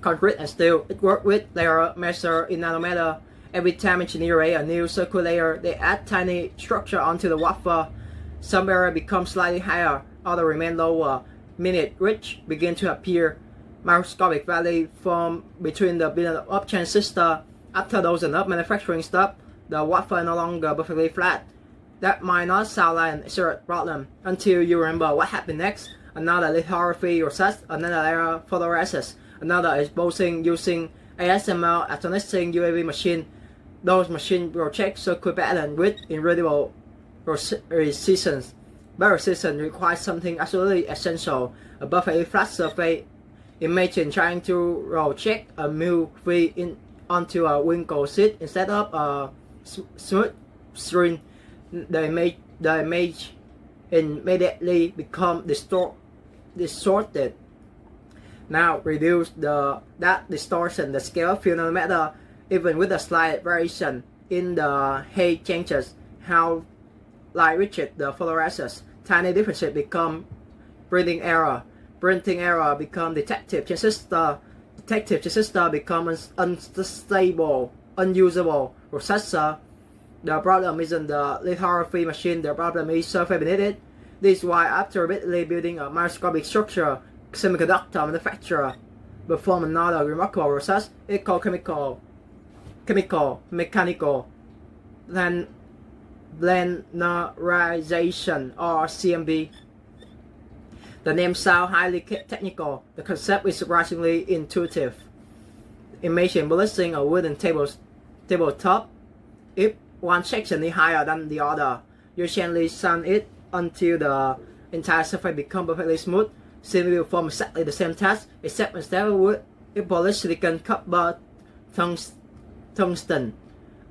concrete and steel. It works with layer measure in nanometer. Every time engineers create a new circuit layer, they add tiny structure onto the wafer. Some area becomes slightly higher, others remain lower. Minute ridge begin to appear. Microscopic valley form between the billion of transistors. After those enough manufacturing step, the wafer no longer perfectly flat. That might not sound like an absurd problem until you remember what happened next. Another lithography process, another layer photoresist, another exposing using ASML atonicing UAV machine. Those machines will check circuit pattern with incredible resistance. But resistance requires something absolutely essential, a perfectly flat surface. Imagine trying to roll check a movie onto a wrinkled sheet instead of a smooth screen. The image immediately becomes distorted. Now reduce that distortion. The scale of few nanometer, even with a slight variation in the height changes how light reaches the photoresist. Tiny differences become printing error. Printing error become detective transistor. Detective transistor becomes unstable, unusable processor. The problem isn't the lithography machine, the problem is surface beneath it. This is why after repeatedly building a microscopic structure, semiconductor manufacturer perform another remarkable process. It's called mechanical blendnerization, or CMB. The name sounds highly technical. The concept is surprisingly intuitive. Imagine polishing a wooden tabletop. If one section is higher than the other, you gently sand it until the entire surface becomes perfectly smooth. CMB will perform exactly the same task, except instead of wood, it polishes silicon, copper, tungsten,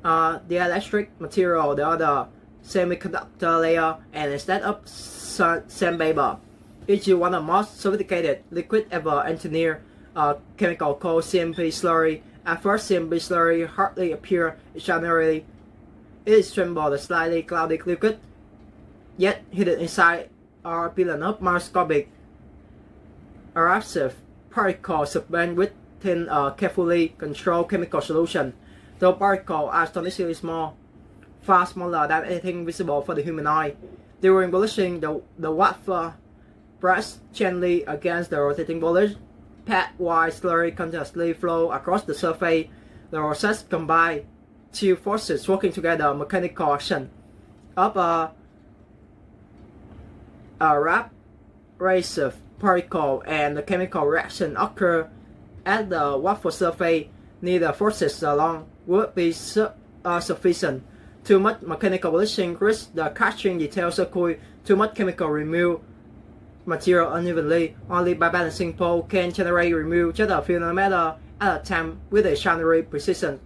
the electric material, the other semiconductor layer, and instead of sandpaper. Each one of the most sophisticated liquid ever engineered, a chemical called CMB slurry. At first, CMB slurry hardly appears extraordinarily. It is trembled, a slightly cloudy liquid, yet hidden inside are billions of microscopic eruptive particles submerged within a carefully controlled chemical solution. The particles are astonishingly small, far smaller than anything visible for the human eye. During polishing the wafer, press gently against the rotating bolus, pad while slurry continuously flow across the surface. The process combines two forces working together: mechanical action of a abrasive particle and the chemical reaction occur at the waffle surface. Neither forces alone would be sufficient. Too much mechanical polishing risks the catching detail circuit. Too much chemical remove material unevenly. Only by balancing pole can generate remove just a few nanometers at a time with a shattering precision.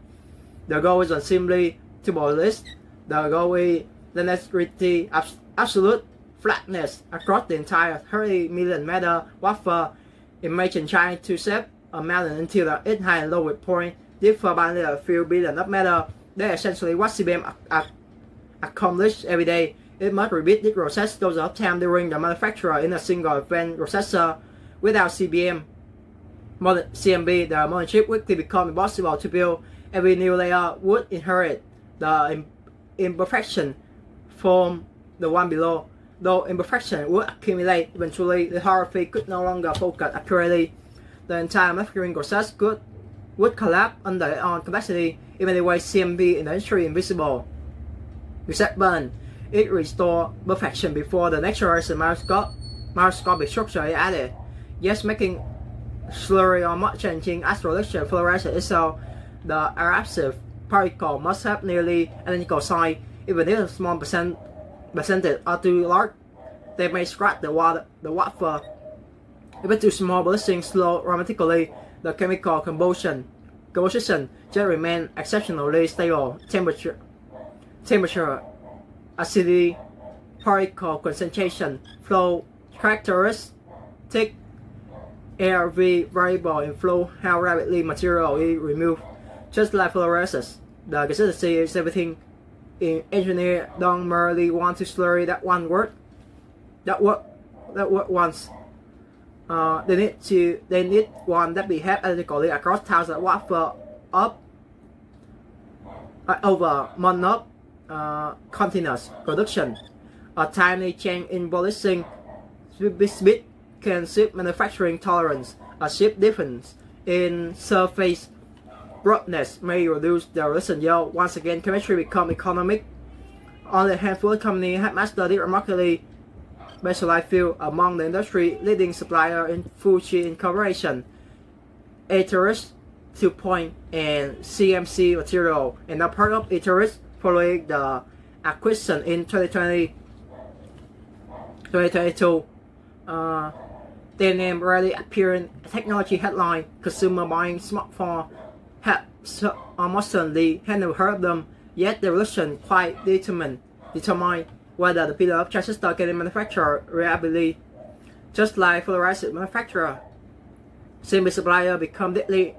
The goal is not simply to polish. The goal is linearity, absolute flatness across the entire 30 million meter waffle. Imagine trying to shape a melon until its high and low point differ by a few billion of meter. That's essentially what CBM accomplishes every day. It must repeat this process dozens of times during the manufacture in a single event processor. Without CBM, modern CMB, the modern chip quickly become impossible to build. Every new layer would inherit the imperfection from the one below. Though imperfection would accumulate, eventually the horror could no longer focus accurately. The entire manufacturing process would collapse under its own complexity. Even the way CMB in the industry invisible. Reset burn. It restores perfection before the next generation microscopic structure is added. Yes, making slurry or not changing astrological fluorescence itself. The abrasive particle must have nearly identical size. Even if a small percentage are too large, they may scratch the wafer. If too small, polishing slow dramatically. The chemical composition just remain exceptionally stable. Temperature, acidity, particle concentration, flow characteristic, ARV variable in flow, how rapidly material is removed. Just like fluorescence, the consistency is everything. In engineer don't merely want to slurry that work once. They need one that behave identically across thousands of wafer up over month of continuous production. A tiny change in polishing speed can shift manufacturing tolerance. A shift difference in surface broadness may reduce the resistance yield. Once again, chemistry become economic. Only a handful of companies have mastered it remarkably specialized field. Among the industry leading supplier in Fuji Incorporation, Éxitos, 2 Point, and CMC Material, and a part of Éxitos following the acquisition in 2022. Their name rarely appear in technology headline. Consumer buying smartphone have almost certainly never heard of them. Yet the revolution quite determine whether the pillar of transistor can manufacture reliably. Just like fluorescent manufacturer, CMB supplier become deeply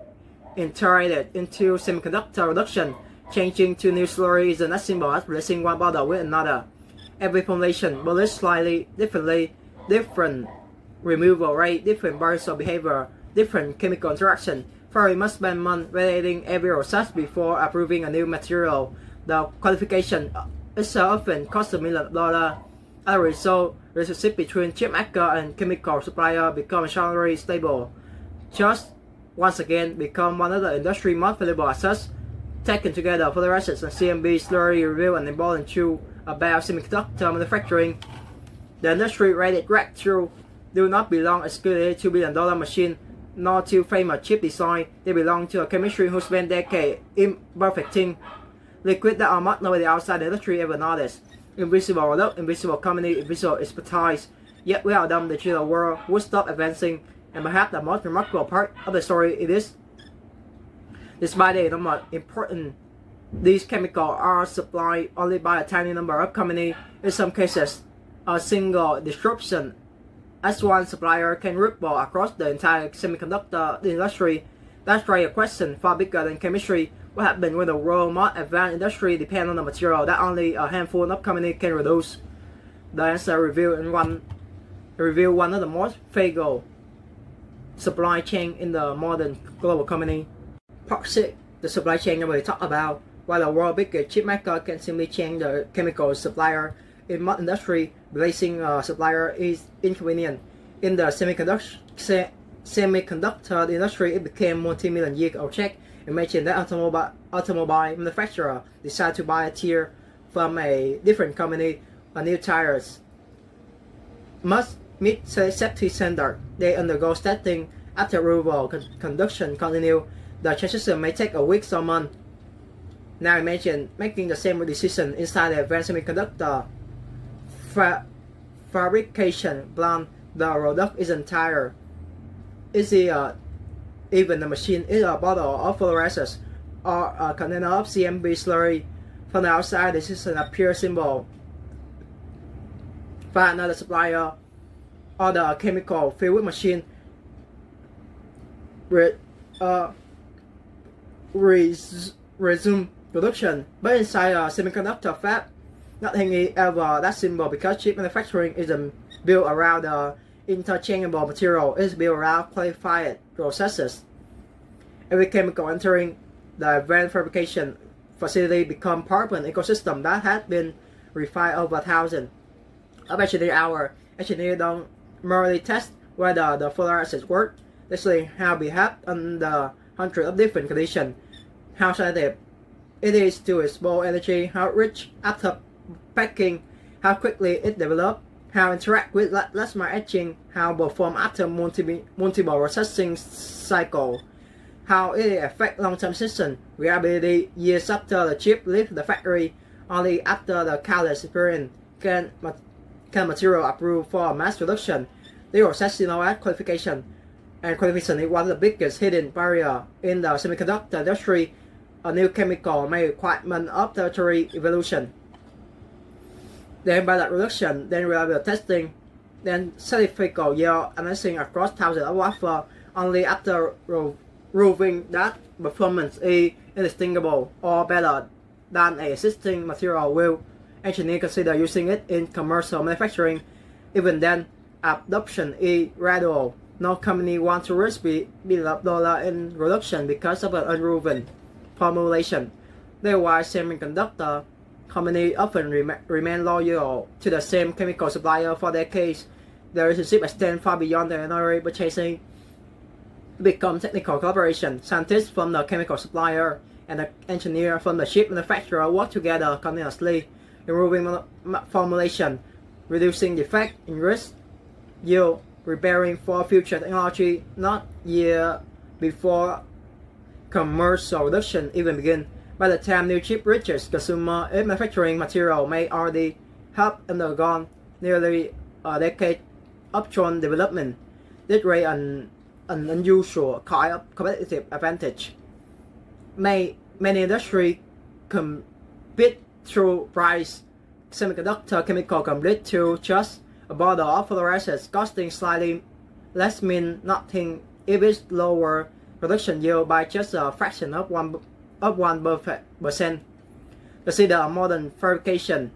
integrated into semiconductor production. Changing to new slurry is not simple as replacing one bottle with another. Every formulation polished slightly differently, different removal rate, different bursts of behavior, different chemical interaction. First, must spend months validating every process before approving a new material. The qualification itself often costs $1 million. As a result, the relationship between chip maker and chemical supplier becomes extremely stable. Just once again become one of the industry's most valuable assets. Taken together, fluorescence and CMB slowly reveal an important truth about semiconductor manufacturing. The industry rated breakthrough do not belong exclusively to $1 billion machine, nor to famous chip design. They belong to a chemistry who spent decades in perfecting liquid that almost nobody outside the industry ever noticed. Invisible product, invisible company, invisible expertise. Yet without them, the digital world would stop advancing. And perhaps the most remarkable part of the story is, despite the number important, these chemicals are supplied only by a tiny number of companies. In some cases, a single disruption as one supplier can ripple across the entire semiconductor industry. That's why a question far bigger than chemistry. What happens when the world's most advanced industry depends on a material that only a handful of companies can produce? The answer revealed one of the most fatal supply chain in the modern global company. Part 6. The supply chain we talk about. While the world's biggest chip maker can simply change the chemical supplier, in modern industry, replacing a supplier is inconvenient. In the semiconductor industry, it became multi-million-year object. Imagine that automobile manufacturer decide to buy a tire from a different company. A new tires must meet safety standard. They undergo testing. After approval, conduction continue. The transition may take a week or month. Now imagine making the same decision inside the advanced semiconductor fabrication plant. The product isn't tire. Even the machine is a bottle of fluorescence or a container of CMB slurry. From the outside, this is a pure symbol. Find another supplier or the chemical filled with machine resume production. But inside a semiconductor fab, nothing is ever that simple because chip manufacturing isn't built around the interchangeable material. It's built around qualified processes. Every chemical entering the advanced fabrication facility become part of an ecosystem that has been refined over thousands of engineering hours. Engineers don't merely test whether the fluorescence work. They see how it behaves under hundreds of different conditions, how sensitive it is to small energy, how rich after packing, how quickly it develops, how interact with plasma etching, how perform after multiple processing cycle, how it affects long-term system reliability years after the chip leaves the factory. Only after the countless experience can material approved for mass production. The process qualification, and qualification is one of the biggest hidden barrier in the semiconductor industry. A new chemical may require months of tertiary evolution, then pilot production, then reliability testing, then certificate yield analyzing across thousands of wafers. Only after proving that performance is indistinguishable or better than an existing material will engineers consider using it in commercial manufacturing. Even then, adoption is gradual. No company wants to risk $billions in production because of an unproven formulation. Therefore, semiconductor companies often remain loyal to the same chemical supplier for decades. The relationship extends far beyond the ordinary purchasing. It becomes technical collaboration. Scientists from the chemical supplier and the engineer from the chip manufacturer work together continuously, improving formulation, reducing defect in risk, yield, preparing for future technology not year before commercial production even begin. By the time new chip reaches consumer, its manufacturing material may already have undergone nearly a decade of joint development. This rate an unusual kind of competitive advantage. Many industries compete through price. Semiconductor chemical complete to just a bottle of fluorescence costing slightly less mean nothing if it's lower production yield by just a fraction of 1%. Consider a modern fabrication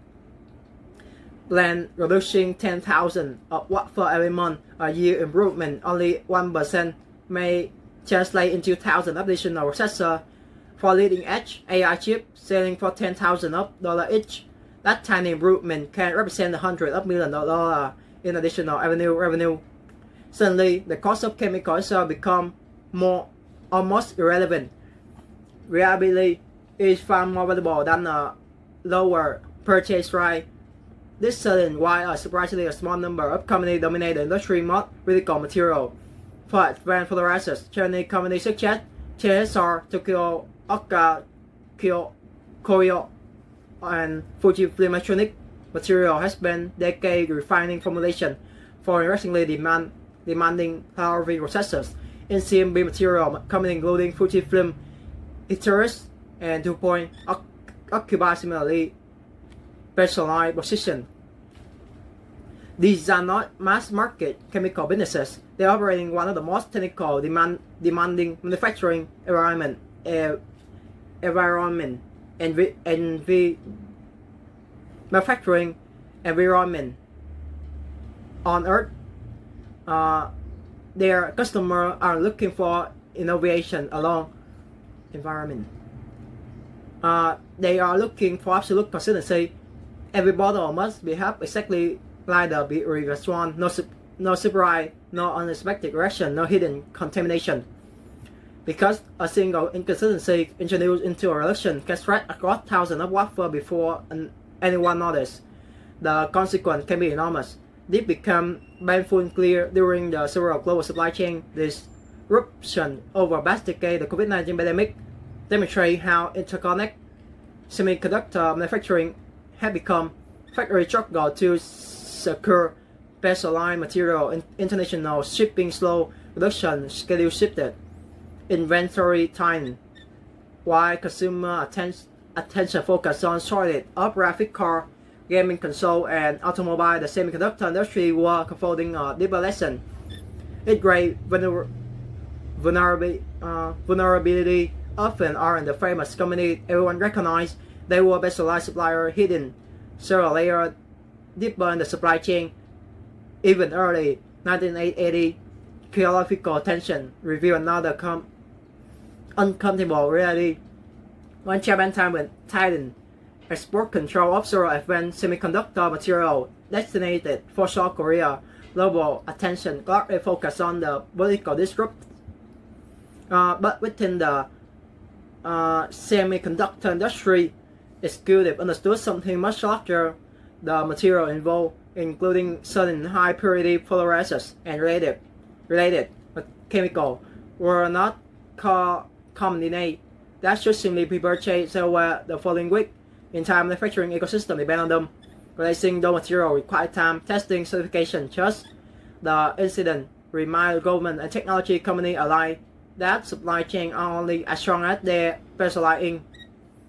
plant producing 10,000 of wafer every month. A year improvement only 1% may translate into thousands of additional processors for leading edge AI chip selling for $10,000 each. That tiny improvement can represent hundreds of millions of dollars in additional revenue. Suddenly, the cost of chemicals become almost irrelevant. Reliability is far more valuable than a lower purchase price. This sudden why a surprisingly small number of companies dominate the industry most critical material. For advanced fluorescence, Chinese companies such as TSR, Tokyo, Oka, Koyo, and Fujifilm Electronic Material has spent decades refining formulation for increasingly demanding powerful processors. In CMB material, companies including Fujifilm, Iteris, and DuPont occupy similarly specialized position. These are not mass market chemical businesses. They operate in one of the most technical demanding manufacturing environment manufacturing environment on earth. Their customers are looking for innovation along environment. They are looking for absolute consistency. Every bottle must behave exactly like the previous one. no surprise, no unexpected reaction, no hidden contamination. Because a single inconsistency introduced into a reaction can spread across thousands of wafer before anyone notices. The consequence can be enormous. This became painful and clear during the several global supply chain disruption over past decade. The COVID-19 pandemic demonstrates how interconnected semiconductor manufacturing had become. Factory struggle to secure baseline material, international shipping slow, production schedule shifted, inventory tightened, while consumer attention focused on shortage of graphic card, gaming console, and automobile. The semiconductor industry was confronting a deeper lesson. Its great vulnerability often are in the famous company everyone recognized. They were specialized supplier hidden several layers deeper in the supply chain. Even early 1980 geopolitical tension revealed another uncomfortable reality. When Japan tightened export control of several advanced semiconductor material destined for South Korea, global attention largely focused on the political disruption. But within the semiconductor industry, executives understood something much larger. The material involved, including certain high purity polarizers and related chemicals, were not commodity that should simply be purchased elsewhere the following week. Entire manufacturing ecosystem depend on them. Releasing those materials required time, testing, certification. Just the incident reminded government and technology companies alike that supply chains are only as strong as their specialized in.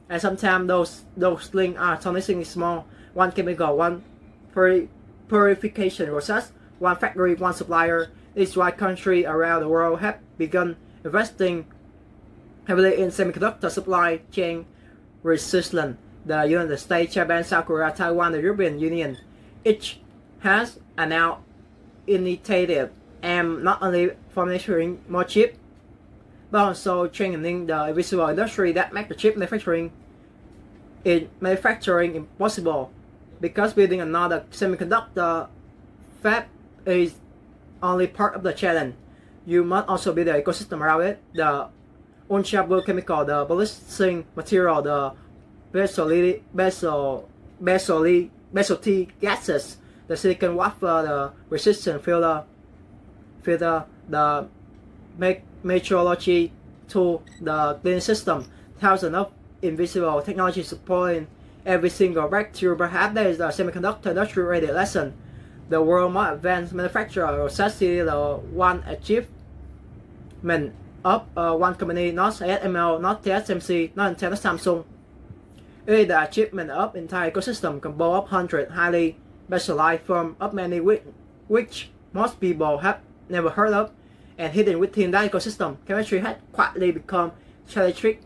And sometimes those links are astonishingly small. One chemical, one purification process, one factory, one supplier. This is why countries around the world have begun investing heavily in semiconductor supply chain resilience. The United States, Japan, South Korea, Taiwan, the European Union, each has an now initiative and not only for manufacturing more cheap, but also strengthening the invisible industry that make the chip manufacturing impossible. Because building another semiconductor fab is only part of the challenge. You must also build the ecosystem around it. The unshapable chemical, the ballistic material, the specialty gases, the silicon wafer, the resistant filter, the metrology tool, the cleaning system, thousands of invisible technology supporting every single breakthrough. Perhaps there is a semiconductor industry related lesson. The world more advanced manufacturer will succeed the one achievement of one company, not ASML, not TSMC, not Intel, not Samsung. It is the achievement of entire ecosystem composed of hundreds highly specialized firms, of many which most people have never heard of, and hidden within that ecosystem. Chemistry has quietly become strategic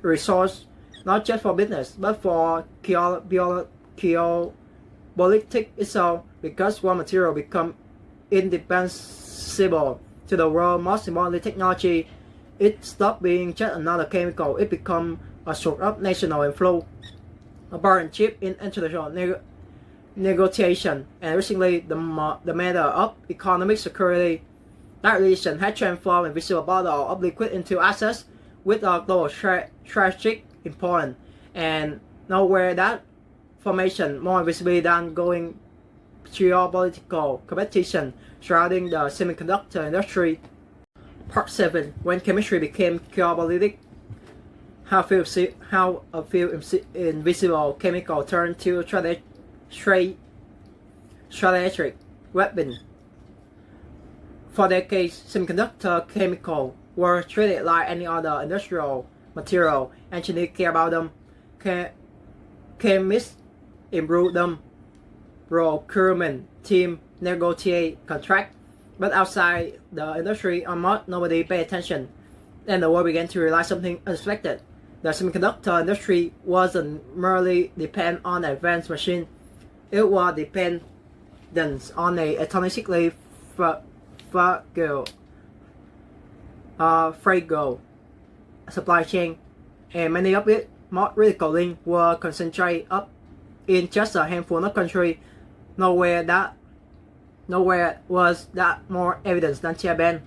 resource, not just for business, but for geopolitics itself. Because one material becomes indispensable to the world, most importantly technology, it stopped being just another chemical. It becomes a sort of national influence, a partnership in international negotiation, and recently the matter of economic security. That relation had transformed invisible bottle of liquid into assets with a global strategic importance, and nowhere that formation more visibly than going geopolitical competition surrounding the semiconductor industry. Part 7. When chemistry became geopolitical, how a few invisible chemical turned to strategic weapon. For decades, semiconductor chemicals were treated like any other industrial material. Engineers care about them, chemists improve them, procurement team negotiate contract. But outside the industry, almost nobody paid attention. Then the world began to realize something unexpected. The semiconductor industry wasn't merely dependent on advanced machines. It was dependent on a atomically fragile supply chain, and many of its more critical links were concentrated in just a handful of countries. Nowhere was that more evidence than Japan.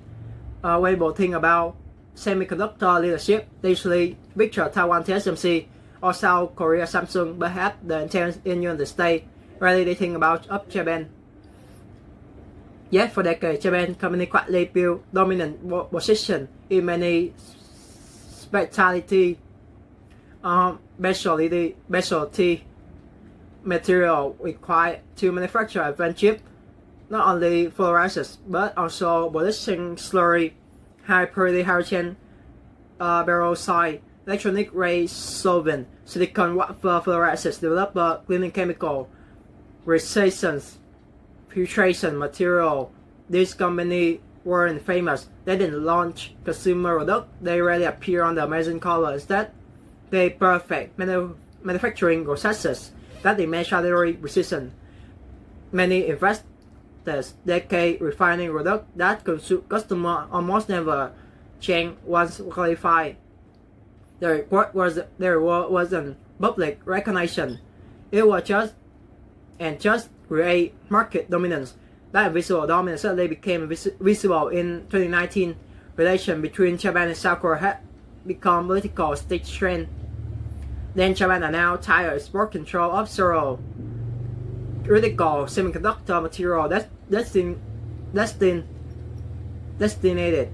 A valuable thing about semiconductor leadership, they usually picture Taiwan TSMC or South Korea Samsung, but have the intent in United States. Rarely they think about up Japan. Yet for decades, Japan company quietly built dominant position in many specialty material required to manufacture advanced chip, not only fluorescence but also polishing slurry, high purity hydrogen peroxide, electronic ray solvent, silicon wafer fluorescence, develop cleaning chemical, resistance, filtration material. These companies weren't famous. They didn't launch consumer products. They rarely appear on the magazine cover. Instead, they perfect manufacturing processes that demand salary precision. Many investors decade refining products that customer almost never change once qualified. Their reward wasn't public recognition. It was just create market dominance. That visual dominance suddenly became visible in 2019. Relations between Japan and South Korea had become political stage trend. Then Japan are now tired export control of several critical semiconductor material destinated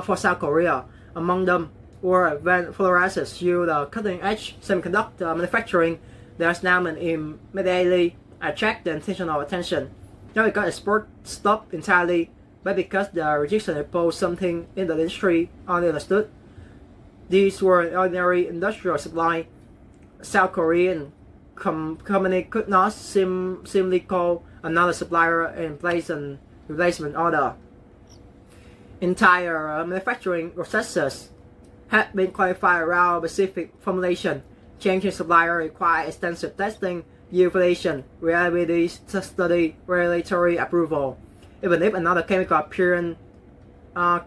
for South Korea. Among them were advanced fluorescents used cutting-edge semiconductor manufacturing. Their announcement immediately attract the intentional attention, not because export stopped entirely, but because the rejection imposed something in the industry only understood. These were ordinary industrial supply. South Korean company could not simply call another supplier and place an replacement order. Entire manufacturing processes had been qualified around specific formulation. Changing supplier required extensive testing, evaluation, reliability study, regulatory approval. Even if another chemical appeared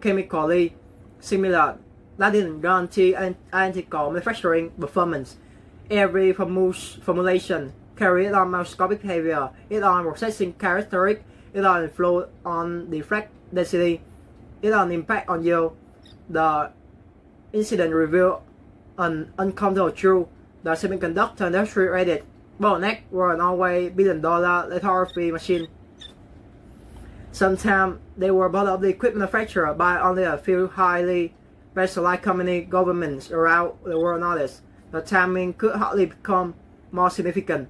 chemically similar, that didn't guarantee identical manufacturing performance. Every formulation carried on microscopic behavior, it on processing characteristics, it on influence on defect density, it on impact on yield. The incident revealed an uncomfortable truth. The semiconductor industry rated bottleneck were an always billion-dollar lithography machine. Sometimes they were bought up the equipment manufactured by only a few highly specialized company. Governments around the world noticed. The timing could hardly become more significant.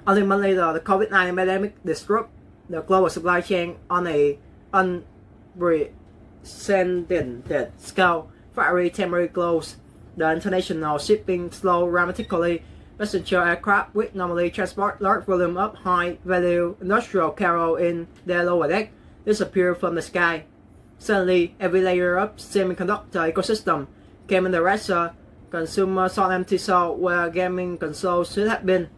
Only a month later, the COVID-19 pandemic disrupted the global supply chain on a unprecedented scale. Factory temporarily closed. The international shipping slowed dramatically. Passenger aircraft, which normally transport large volume of high-value industrial cargo in their lower deck, disappeared from the sky. Suddenly, every layer of semiconductor ecosystem came under pressure. Consumers saw empty saw where gaming consoles should have been.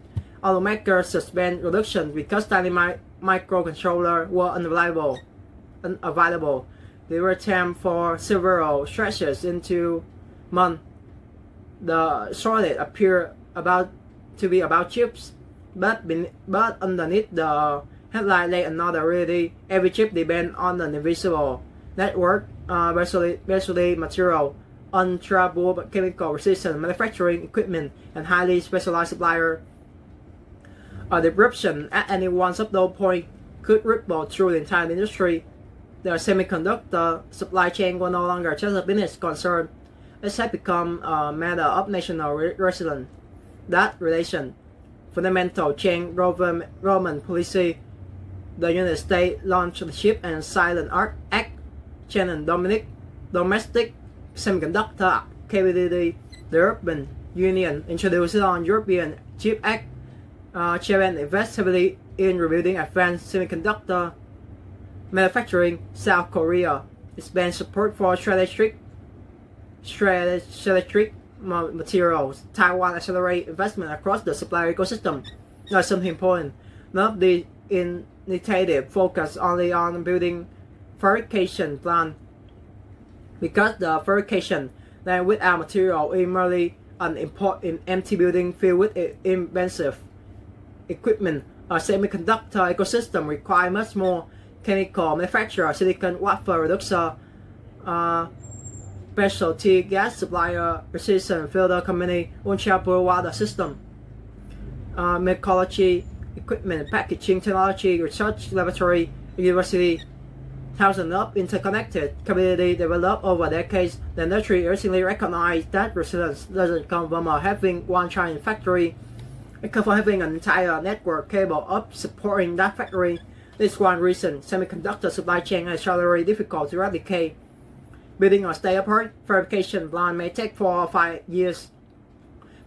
Automakers suspended production because tiny microcontrollers were unavailable. They were temp for several stretches into months. The shortage appeared to be about chips, but underneath the headline lay another reality. Every chip depends on an invisible network, basically material, untroubled chemical resistant manufacturing equipment, and highly specialized supplier. A disruption at any one of those points could ripple through the entire industry. The semiconductor supply chain was no longer just a business concern. It had become a matter of national resilience. That relation, fundamental change Roman policy. The United States launched the Chip and Silent Act, Shannon domestic semiconductor capability. The European Union introduced it on European Chip Act. Japan invests heavily in rebuilding advanced semiconductor manufacturing. South Korea expands support for strategic materials. Taiwan accelerates investment across the supply ecosystem. That's something important. None of the initiative focus only on building fabrication plant, because the fabrication then without material is merely an important empty building filled with expensive equipment. A semiconductor ecosystem requires much more chemical manufacturer, silicon wafer reducer, specialty gas supplier, precision filter company, on-chapel water system, metallurgy equipment, packaging technology, research laboratory, university. Thousands of interconnected capability developed over decades. The industry recently recognized that resilience doesn't come from having one giant factory. It comes from having an entire network capable of supporting that factory. This is one reason semiconductor supply chain is very difficult to replicate. Building a state-of-the-art fabrication plant may take 4 or 5 years.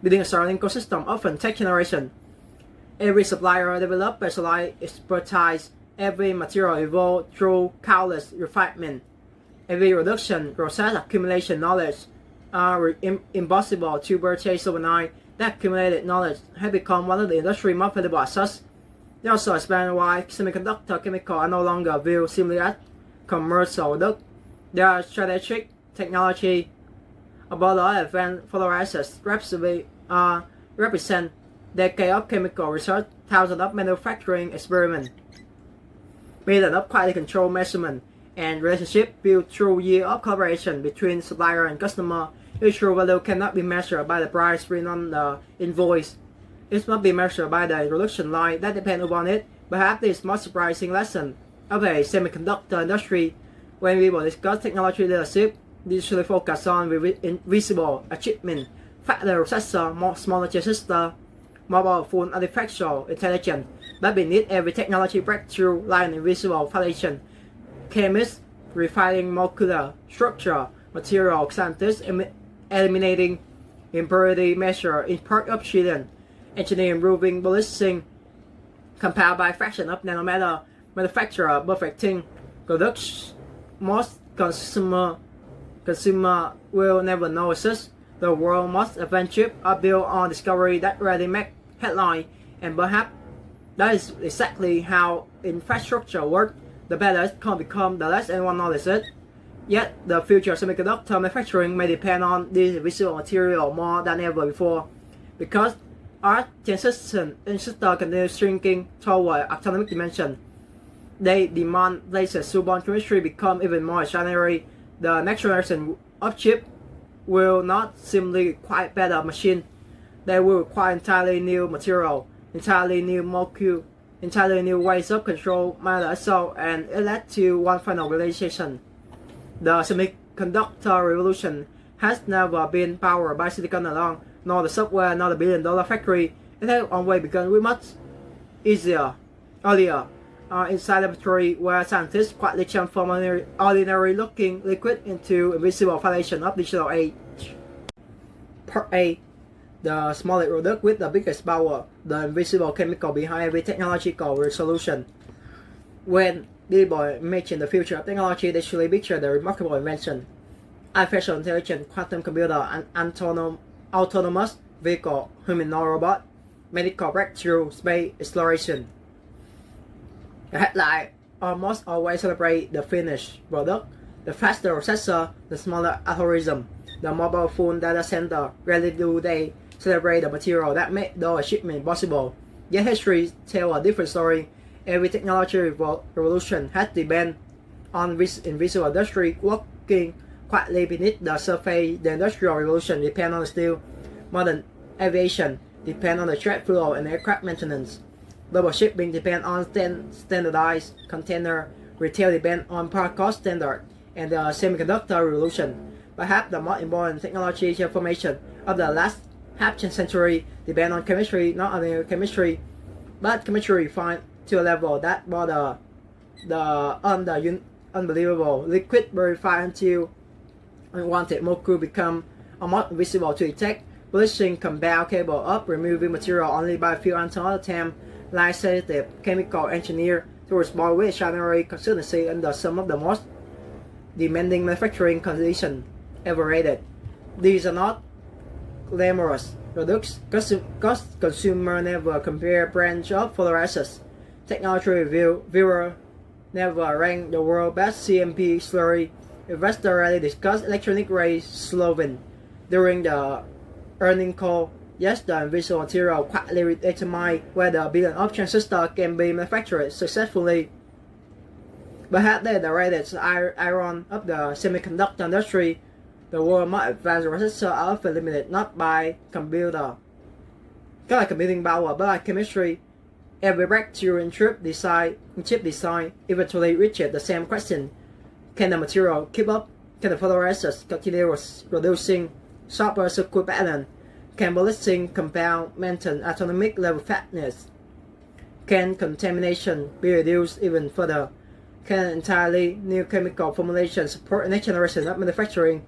Building a certain ecosystem often takes generations. Every supplier develops specialized expertise. Every material evolves through countless refinement. Every reduction process accumulation knowledge are impossible to purchase overnight. That accumulated knowledge has become one of the industry's most valuable assets. They also explain why semiconductor chemicals are no longer viewed simply as commercial product. They are strategic technology. About the advanced photoresist represent decades of chemical research, thousands of manufacturing experiments, method of quality control measurement, and relationship built through years of collaboration between supplier and customer. Its true value cannot be measured by the price written on the invoice. It must be measured by the production line that depends upon it. Perhaps this most surprising lesson of a semiconductor industry. When we will discuss technology leadership, we usually focus on invisible achievement, faster processor, smaller transistor, more powerful artificial intelligence. But beneath every technology breakthrough lies an invisible foundation. Chemists refining molecular structure, material scientists eliminating impurity measure in part of oxygen, engineering improving balancing compound by fraction of nanometer, manufacturer perfecting products most consumer will never know exists. The world's most advanced chips are built on discovery that rarely make headline, and perhaps that is exactly how infrastructure works. The better it can become, the less anyone notices it. Yet, the future of semiconductor manufacturing may depend on this invisible material more than ever before, because our transistor continues shrinking toward atomic dimension. They demand places suborn chemistry become even more extraordinary. The next generation of chip will not simply require better machine. They will require entirely new material, entirely new molecule, entirely new ways of control matter. So, and it led to one final realization. The semiconductor revolution has never been powered by silicon alone, nor the software, nor the billion-dollar factory. It has always begun with much earlier. Inside the laboratory where scientists quietly transform ordinary-looking liquid into invisible foundation of digital age. Part A. The smallest product with the biggest power, the invisible chemical behind every technological resolution. When people imagine the future of technology, they usually picture the remarkable invention, artificial intelligence, quantum computer, and autonomous vehicle, humanoid robot, medical breakthrough, space exploration. The headline almost always celebrate the finished product. The faster processor, the smaller algorithm, the more powerful data center. Rarely do they celebrate the material that made those achievements possible. Yet history tells a different story. Every technology revolution has depended on invisible industry working quietly beneath the surface. The industrial revolution depends on steel. Modern aviation depends on the trade flow and aircraft maintenance. Global shipping depends on standardized container. Retail depends on product cost standard. And the semiconductor revolution, perhaps the most important technology transformation of the last half-century, depends on chemistry, not only chemistry, but chemistry refined to a level that brought the unbelievable liquid verified until unwanted molecule become almost invisible to detect. Polishing compound capable of removing material only by a few attempts. Like sensitive chemical engineer to respond with extraordinary consistency under some of the most demanding manufacturing conditions ever rated. These are not glamorous products. Consumer never compare brands of fluorescence. Technology reviewer never ranked the world best CMP slurry. Investor rarely discussed electronic ray solvent during the earning coal. Yes, the invisible material quietly determine whether a billion of transistors can be manufactured successfully. Perhaps the latest iron of the semiconductor industry, the world's most advanced processors are often limited not by computer, computing power, but by chemistry. Every breakthrough in chip design eventually reaches the same question: can the material keep up? Can the photoresist continue producing sharper circuit pattern? Can ballistic compound maintain atomic level fatness? Can contamination be reduced even further? Can an entirely new chemical formulation support a next generation of manufacturing?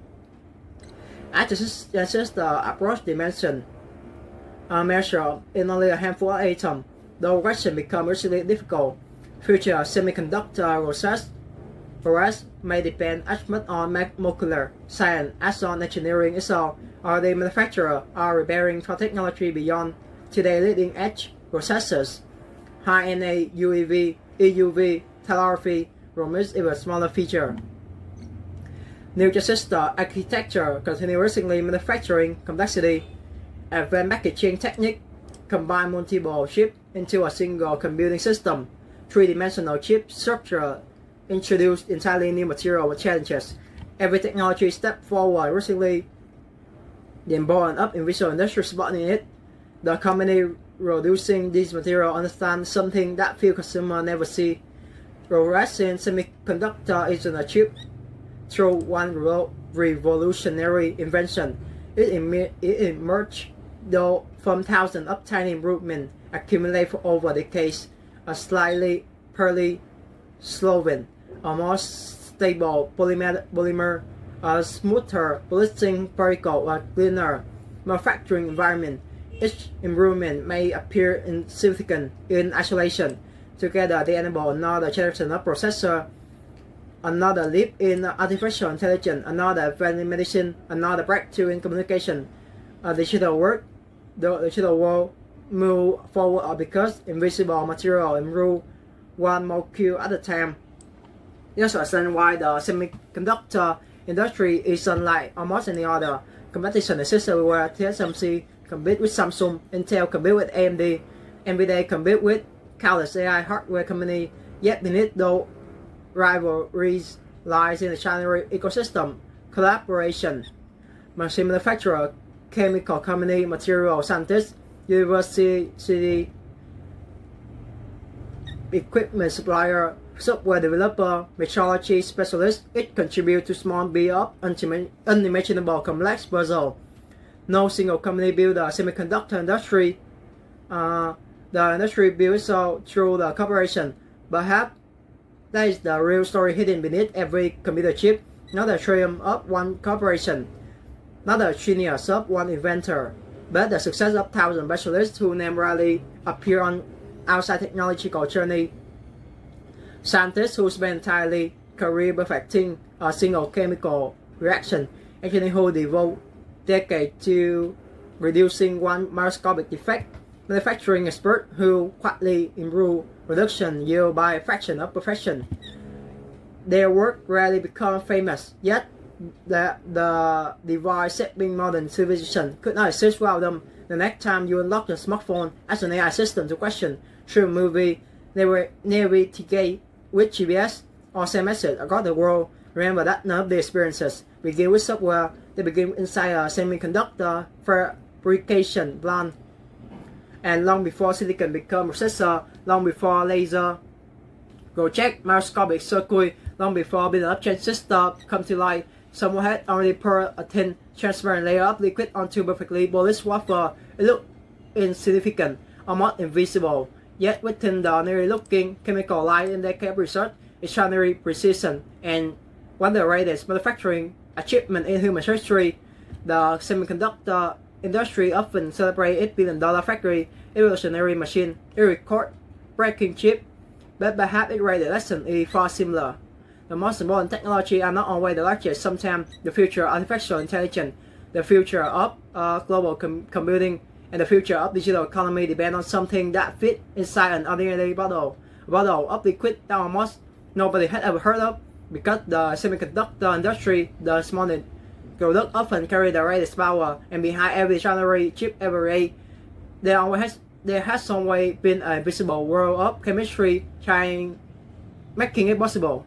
As the approach dimension are measured in only a handful of atoms, the question becomes really difficult. Future semiconductor process may depend as much on molecular science as on engineering itself, or the manufacturer are preparing for technology beyond today's leading edge processors. High-NA UEV, EUV, telegraphy, promise even smaller feature. New transistor architecture continuously manufacturing complexity. Advanced packaging technique combine multiple chips into a single computing system. Three-dimensional chip structure introduced entirely new material challenges. Every technology step forward recently, the important up in visual industry supporting it. The company producing these materials understand something that few consumers never see. Progress in semiconductor isn't achieved through one revolutionary invention. It emerged though from thousands of tiny improvements accumulated over decades. A slightly pearly solvent, a more stable polymer, a smoother ballistic particle, a cleaner manufacturing environment. Each improvement may appear insignificant in isolation. Together they enable another generation of processor, another leap in artificial intelligence, another advance in medicine, another breakthrough in communication. The digital world move forward because invisible material improve one molecule at a time. This understands why the semiconductor industry is unlike almost any other. Competition exists everywhere. TSMC compete with Samsung, Intel compete with AMD, NVIDIA compete with countless AI hardware companies. Yet beneath those rivalries lies in the China ecosystem, collaboration. Machine manufacturer, chemical company, material scientists, university equipment supplier, software developer, metrology specialist, it contributes to small bit of unimaginable complex puzzle. No single company builds a semiconductor industry. The industry builds out through the cooperation. Perhaps that is the real story hidden beneath every computer chip. Not the triumph of one corporation, not the genius of one inventor, but the success of thousands of specialists who name rarely appear on outside technological journey. Scientists who spend entirely career perfecting a single chemical reaction, engineers who devote decades to reducing one microscopic defect, manufacturing experts who quietly improve production yield by a fraction of perfection. Their work rarely becomes famous, yet the device shaping modern civilization could not exist without them. The next time you unlock your smartphone as an AI system to question through a movie, navigate with GPS or send message across the world, remember that none of the experiences begin with software. They begin inside a semiconductor fabrication plant. And long before silicon became processor, long before laser project microscopic circuit, long before built-up transistor come to light, someone had already poured a thin, transparent layer of liquid onto perfectly polished wafer. It looked insignificant, almost invisible. Yet within the ordinary-looking chemical light in decade of research, extraordinary precision, and one of the greatest manufacturing achievement in human history. The semiconductor industry often celebrates its $1 billion factory, evolutionary machine, a record-breaking chip, but perhaps its greatest lesson is far similar. The most important technology are not always the largest. Sometimes the future of artificial intelligence, the future of global computing, and the future of digital economy depend on something that fits inside an ordinary bottle. A bottle of liquid that almost nobody had ever heard of, because the semiconductor industry, the smallest Product often carry the greatest power, and behind every extraordinary chip every day, there has some way been a visible world of chemistry trying making it possible.